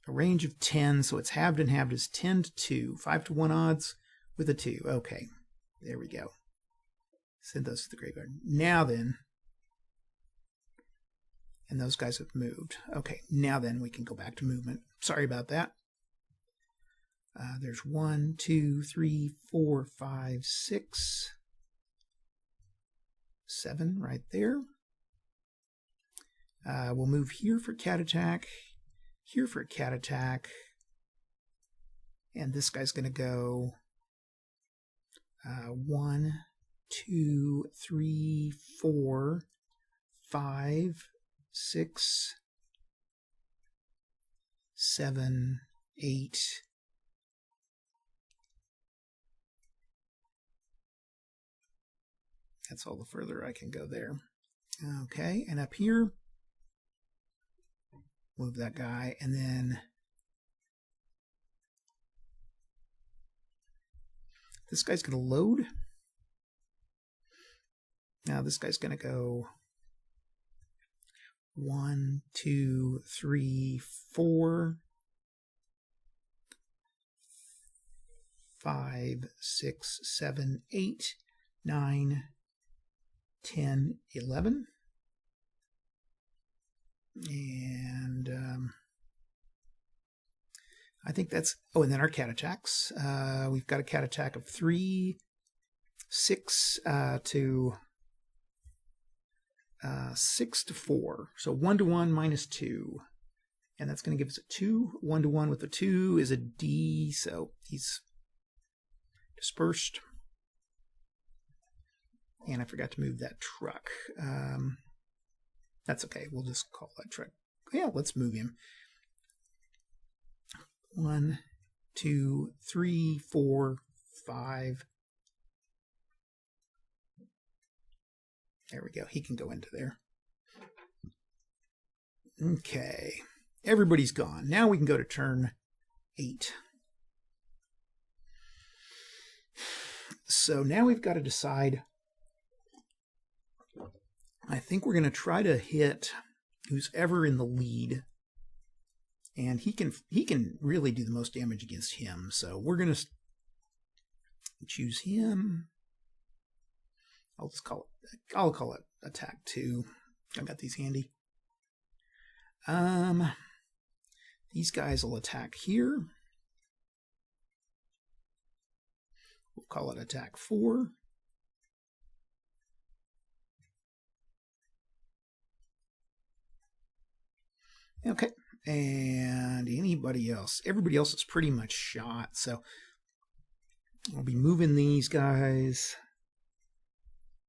a range of 10, so it's halved and halved is 10 to 2. 5 to 1 odds with a 2. Okay, there we go. Send those to the graveyard. Now then, and those guys have moved. Okay, now then we can go back to movement. Sorry about that. There's 1, 2, 3, 4, 5, 6, 7 right there. We'll move here for cat attack, here for cat attack, and this guy's going to go 1, 2, 3, 4, 5, 6, 7, 8. That's all the further I can go there. Okay, and up here, move that guy, and then this guy's going to load. Now this guy's going to go 1, 2, 3, 4, 5, 6, 7, 8, 9, 10, 11. And I think that's, oh, and then our cat attacks. We've got a cat attack of 3, 6 to 6 to 4. So 1 to 1 minus 2. And that's going to give us a 2. 1 to 1 with a 2 is a D, so he's dispersed. And I forgot to move that truck. That's okay. We'll just call that truck. Yeah, let's move him. 1, 2, 3, 4, 5. There we go. He can go into there. Okay. Everybody's gone. Now we can go to turn 8. So now we've got to decide. I think we're going to try to hit who's ever in the lead. And he can really do the most damage against him. So we're going to choose him. I'll call it attack 2. I got these handy. These guys will attack here. We'll call it attack 4. Okay, and anybody else? Everybody else is pretty much shot, so I'll be moving these guys.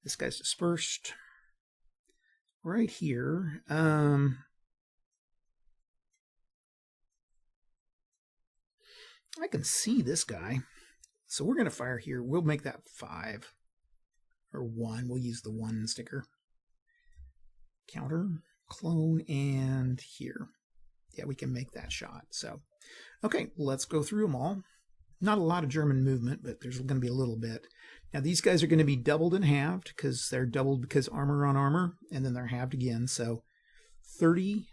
This guy's dispersed. Right here. I can see this guy. So we're going to fire here. We'll make that 5. Or 1. We'll use the 1 sticker. Counter, clone, and here. Yeah, we can make that shot. So, okay, let's go through them all. Not a lot of German movement, but there's going to be a little bit. Now, these guys are going to be doubled and halved because they're doubled because armor on armor, and then they're halved again. So 30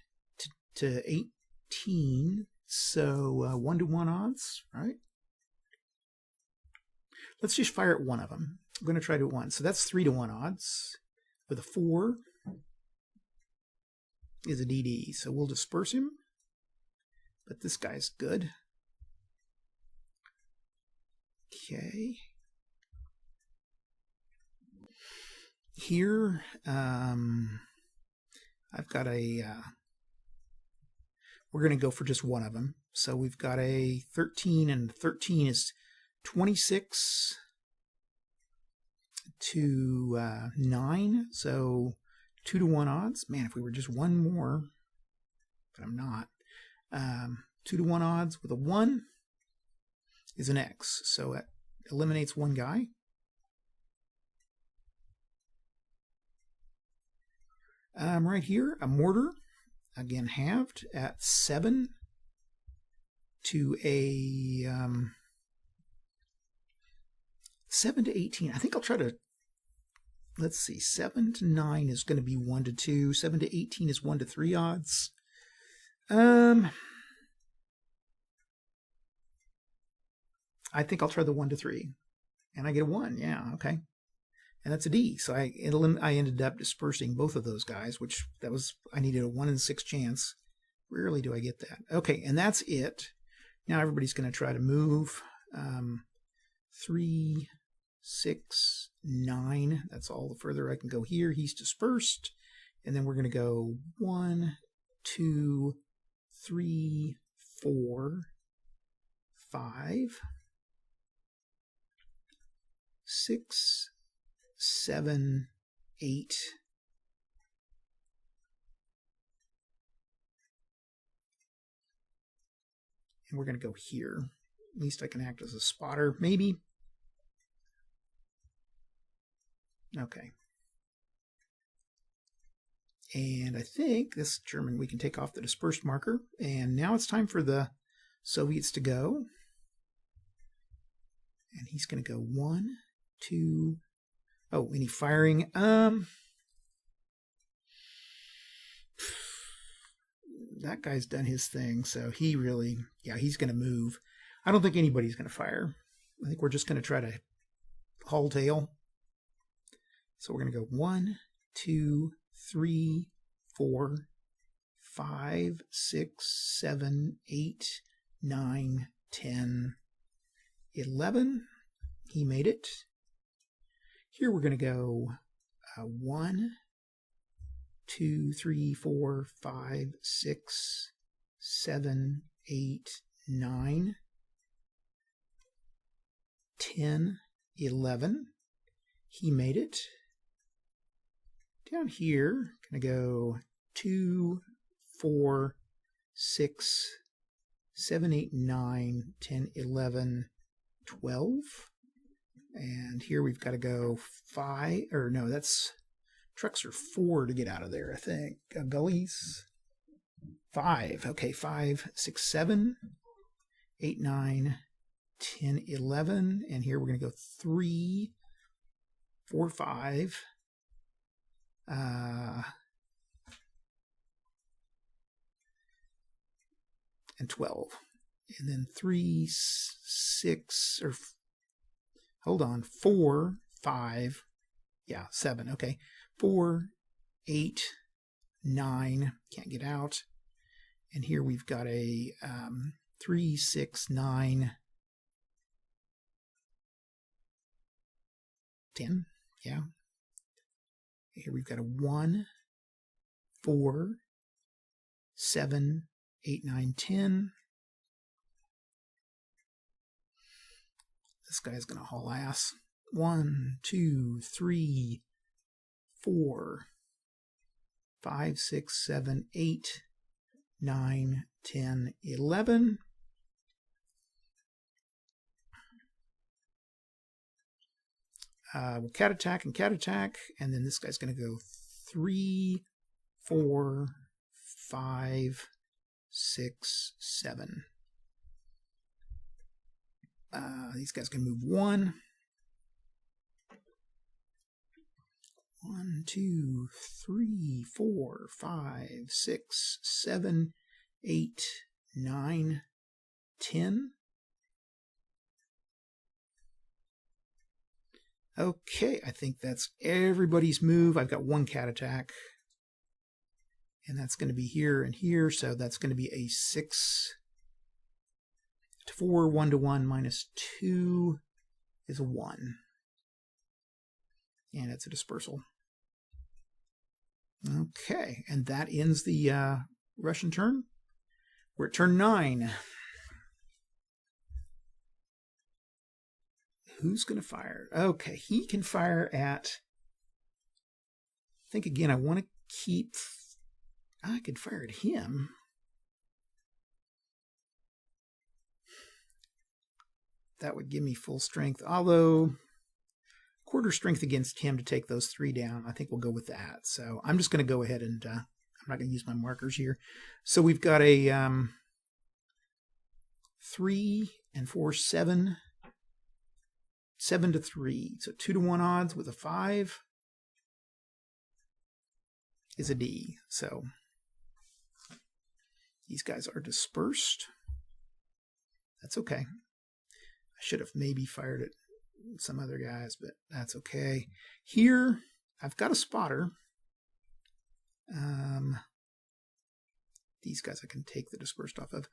to 18. So 1 to 1 odds, right? Let's just fire at one of them. I'm going to try to 1. So that's 3 to 1 odds. With a 4 is a DD. So we'll disperse him. But this guy's good. Okay. Here, I've got a, we're going to go for just one of them. So we've got a 13, and 13 is 26 to 9. So 2 to 1 odds. Man, if we were just one more, but I'm not. 2 to 1 odds with a 1 is an X. So it eliminates one guy. Right here, a mortar, again halved at 7 to a 7 to 18. I think I'll try to, let's see, 7 to 9 is going to be 1 to 2. 7 to 18 is 1 to 3 odds. I think I'll try the 1 to 3. And I get a 1, yeah, okay. And that's a D. So I ended up dispersing both of those guys, which I needed a 1 in 6 chance. Rarely do I get that. Okay, and that's it. Now everybody's going to try to move. 3, 6, 9. That's all the further I can go here. He's dispersed. And then we're going to go 1, 2, 3, 4, 5, 6, 7, 8. And we're going to go here. At least I can act as a spotter, maybe. Okay. And I think this German, we can take off the dispersed marker. And now it's time for the Soviets to go. And he's going to go 1, 2. Oh, any firing? That guy's done his thing, so he really, yeah, he's going to move. I don't think anybody's going to fire. I think we're just going to try to haul tail. So we're going to go 1, 2, 3, 4, 5, 6, 7, 8, 9, 10, 11. He made it. Here we're going to go 1, 2, 3, 4, 5, 6, 7, 8, 9, 10, 11. He made it. Down here, going to go 2, 4, 6, 7, 8, 9, 10, 11, 12. And here we've got to go 5, or no, that's, trucks are 4 to get out of there, I think. Gullies, 5. Okay, 5, 6, 7, 8, 9, 10, 11. And here we're going to go 3, 4, 5. And 12. And then 3, 6, or hold on, 4, 5, yeah, 7, okay. 4, 8, 9, can't get out. And here we've got a 3, 6, 9, 10, yeah. Here we've got a 1, 4, 7, 8, 9, 10. This guy's going to haul ass. 1, 2, 3, 4, 5, 6, 7, 8, 9, 10, 11. We'll cat attack, and then this guy's going to go 3, 4, 5, 6, 7. These guys can move 1. 1, 2, 3, 4, 5, 6, 7, 8, 9, 10. Okay, I think that's everybody's move. I've got 1 cat attack. And that's going to be here and here, so that's going to be a 6 to 4, 1 to 1 minus 2 is a 1. And it's a dispersal. Okay, and that ends the Russian turn. We're at turn 9. Who's going to fire? Okay, he can fire at... I think, again, I want to keep... I could fire at him. That would give me full strength, although quarter strength against him to take those 3 down. I think we'll go with that. So I'm just going to go ahead and I'm not going to use my markers here. So we've got a 3 and 4, 7. 7 to 3. So 2 to 1 odds with a 5 is a D. So these guys are dispersed. That's okay. I should have maybe fired at some other guys, but that's okay. Here, I've got a spotter. These guys I can take the dispersed off of.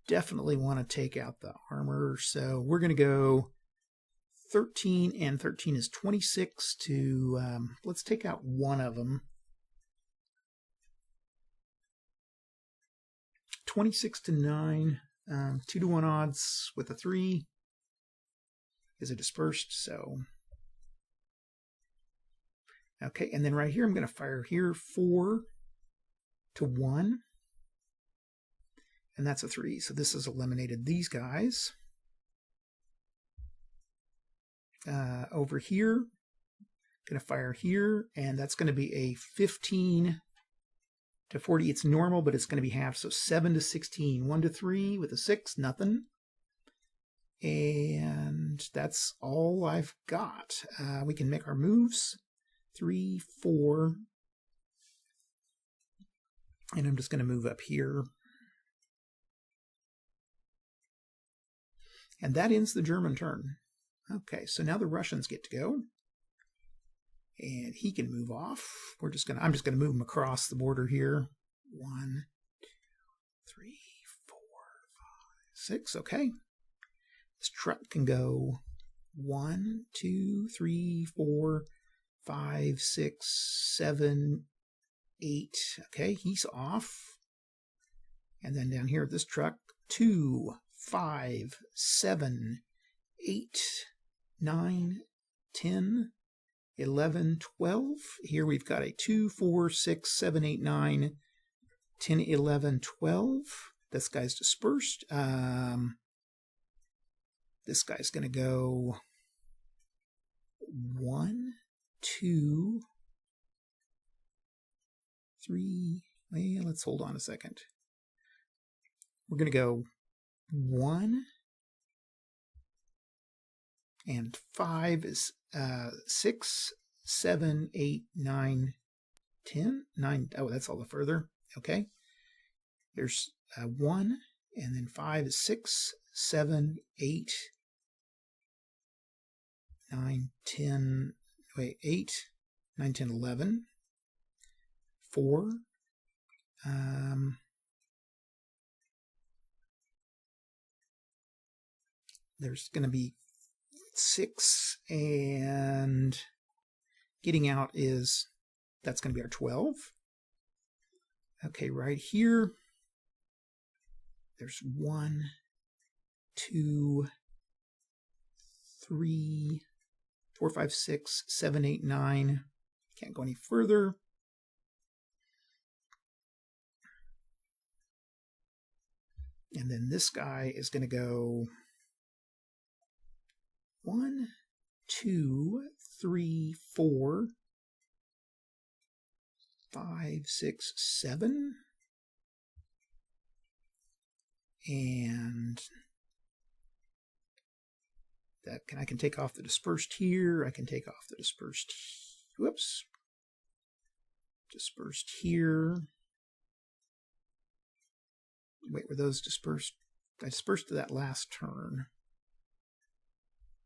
Definitely want to take out the armor, so we're going to go 13, and 13 is 26 to, let's take out one of them. 26 to 9, 2 to 1 odds with a 3 is a dispersed, so. Okay, and then right here I'm going to fire here 4 to 1, and that's a 3, so this has eliminated these guys. Over here, going to fire here, and that's going to be a 15 to 40. It's normal, but it's going to be half, so 7 to 16. 1 to 3 with a 6, nothing. And that's all I've got. We can make our moves. 3, 4. And I'm just going to move up here. And that ends the German turn. Okay, so now the Russians get to go. And he can move off. I'm just gonna move him across the border here. 1, 2, 3, 4, 5, 6. Okay. This truck can go 1, 2, 3, 4, 5, 6, 7, 8. Okay, he's off. And then down here at this truck, 2, 5, 7, 8, 9, 10, 11, 12. Here we've got a 2, 4, 6, 7, 8, 9, 10, 11, 12. This guy's dispersed. This guy's going to go 1, 2, 3. Well, let's hold on a second. We're going to go 1 and 5 is 6, 7, 8, 9, 10. 9. Oh, that's all the further. Okay. There's 1, and then 5 is 6, 7, 8, 9, 10. Wait, 8, 9, 10, 11. 4. There's going to be 6, and getting out that's going to be our 12. Okay, right here, there's 1, 2, 3, 4, 5, 6, 7, 8, 9. Can't go any further. And then this guy is going to go 1, 2, 3, 4, 5, 6, 7. And I can take off the dispersed here. I can take off the dispersed. Whoops. Dispersed here. Wait, were those dispersed? I dispersed to that last turn.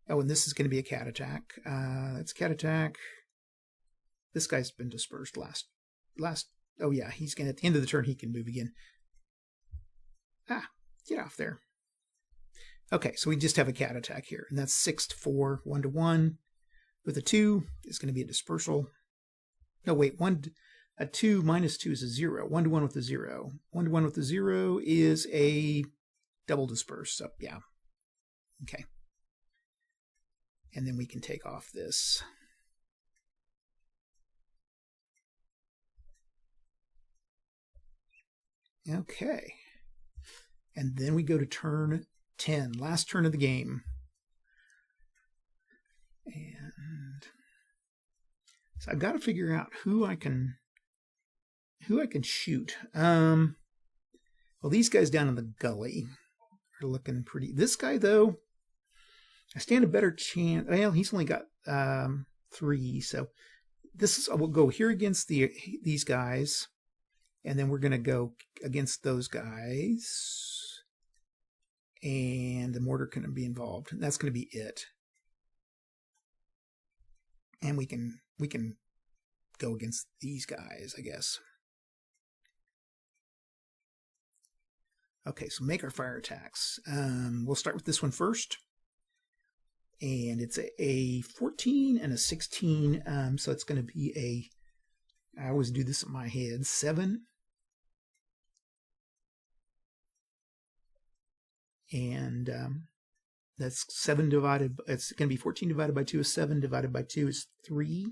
Oh, and this is going to be a cat attack. It's cat attack. This guy's been dispersed last. Oh yeah, he's going to, at the end of the turn, he can move again. Ah, get off there. Okay, so we just have a cat attack here, and that's 6 to 4, 1 to 1. With a 2, it's going to be a dispersal. No, wait, a 2 minus 2 is a 0. 1 to 1 with a 0. 1 to 1 with a 0 is a double disperse. So, yeah. Okay. And then we can take off this. Okay. And then we go to turn 10, last turn of the game. And so I've got to figure out who I can shoot. Well, these guys down in the gully are looking pretty. This guy, though, I stand a better chance. Well, he's only got 3, so we'll go here against these guys, and then we're going to go against those guys. and the mortar can be involved. That's going to be it. And we can go against these guys, I guess. Okay, so make our fire attacks. We'll start with this one first. And it's a 14 and a 16, so it's going to be I always do this in my head, 7. And that's 7 divided, it's going to be 14 divided by 2 is 7, divided by 2 is 3.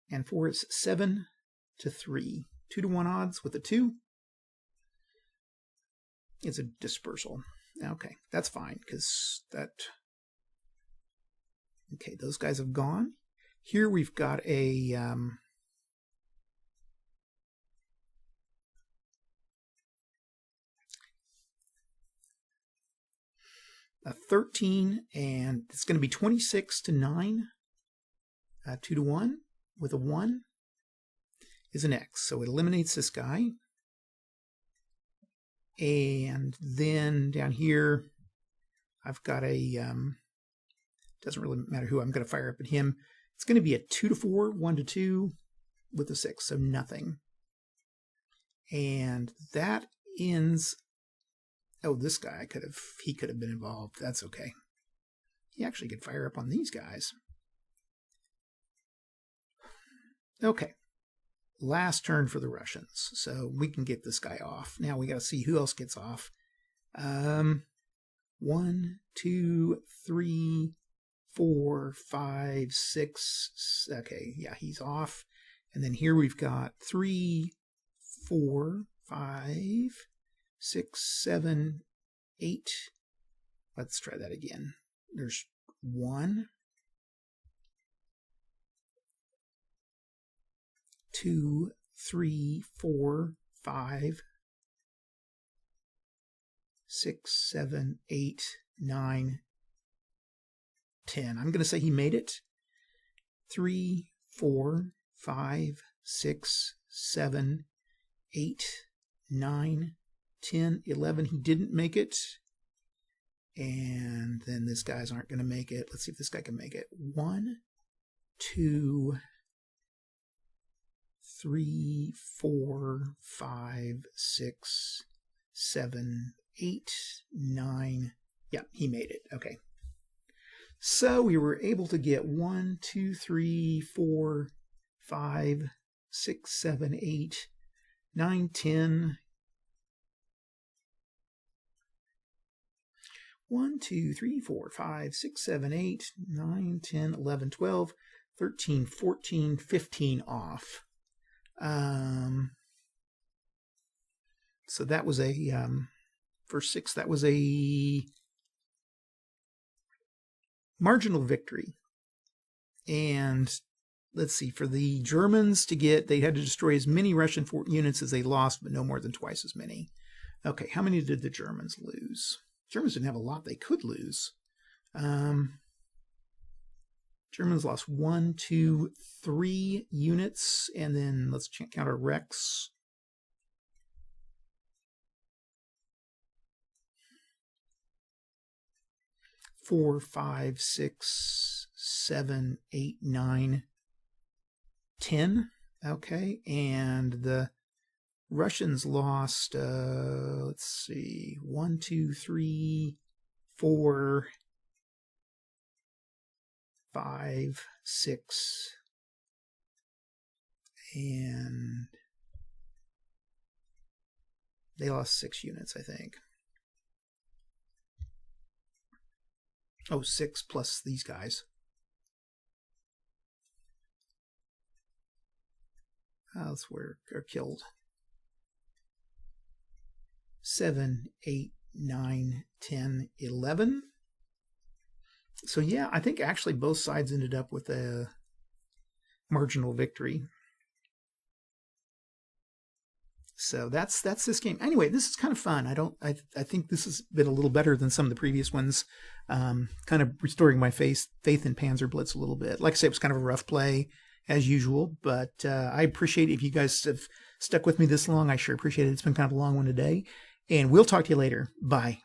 And 4 is 7 to 3. 2 to 1 odds with a 2. It's a dispersal. Okay, that's fine, because that... Okay, those guys have gone. Here we've got a 13, and it's going to be 26 to 9. 2 to 1 with a 1 is an X, so it eliminates this guy. And then down here, I've got a, doesn't really matter who I'm going to fire up at him. It's going to be a 2 to 4, 1 to 2 with a 6, so nothing. And that ends, oh, this guy he could have been involved. That's okay. He actually could fire up on these guys. Okay. Last turn for the Russians, so we can get this guy off. Now we got to see who else gets off. 1, 2, 3, 4, 5, 6. Okay, yeah, he's off. And then here we've got 3, 4, 5, 6, 7, 8. Let's try that again. There's 1, 2, 3, 4, 5, 6, 7, 8, 9, 10. I'm going to say he made it. 3, 4, 5, 6, 7, 8, 9, 10, 11. He didn't make it. And then these guys aren't going to make it. Let's see if this guy can make it. 1, 2, 3, 4, 5, 6, 7, 8, 9. Yeah, he made it. Okay. So we were able to get 1, 2, 3, 4, 5, 6, 7, 8, 9, 10. 1, 2, 3, 4, 5, 6, 7, 8, 9, 10, 11, 12, 13, 14, 15 off. So that was a, for 6, that was a marginal victory. And let's see, for the Germans to get, they had to destroy as many Russian units as they lost, but no more than twice as many. Okay, how many did the Germans lose? Germans didn't have a lot they could lose. Germans lost 1, 2, 3 units, and then let's count our wrecks. Four, 5, 6, 7, 8, 9, 10. Okay, and the Russians lost, let's see, 1, 2, 3, 4, 5, 6, and they lost 6 units, I think. Oh, 6 plus these guys. That's where they're killed. 7, 8, 9, 10, 11. So yeah, I think actually both sides ended up with a marginal victory. So that's this game. Anyway, this is kind of fun. I think this has been a little better than some of the previous ones. Kind of restoring my faith in Panzerblitz a little bit. Like I say, it was kind of a rough play as usual, but I appreciate if you guys have stuck with me this long. I sure appreciate it. It's been kind of a long one today. And we'll talk to you later. Bye.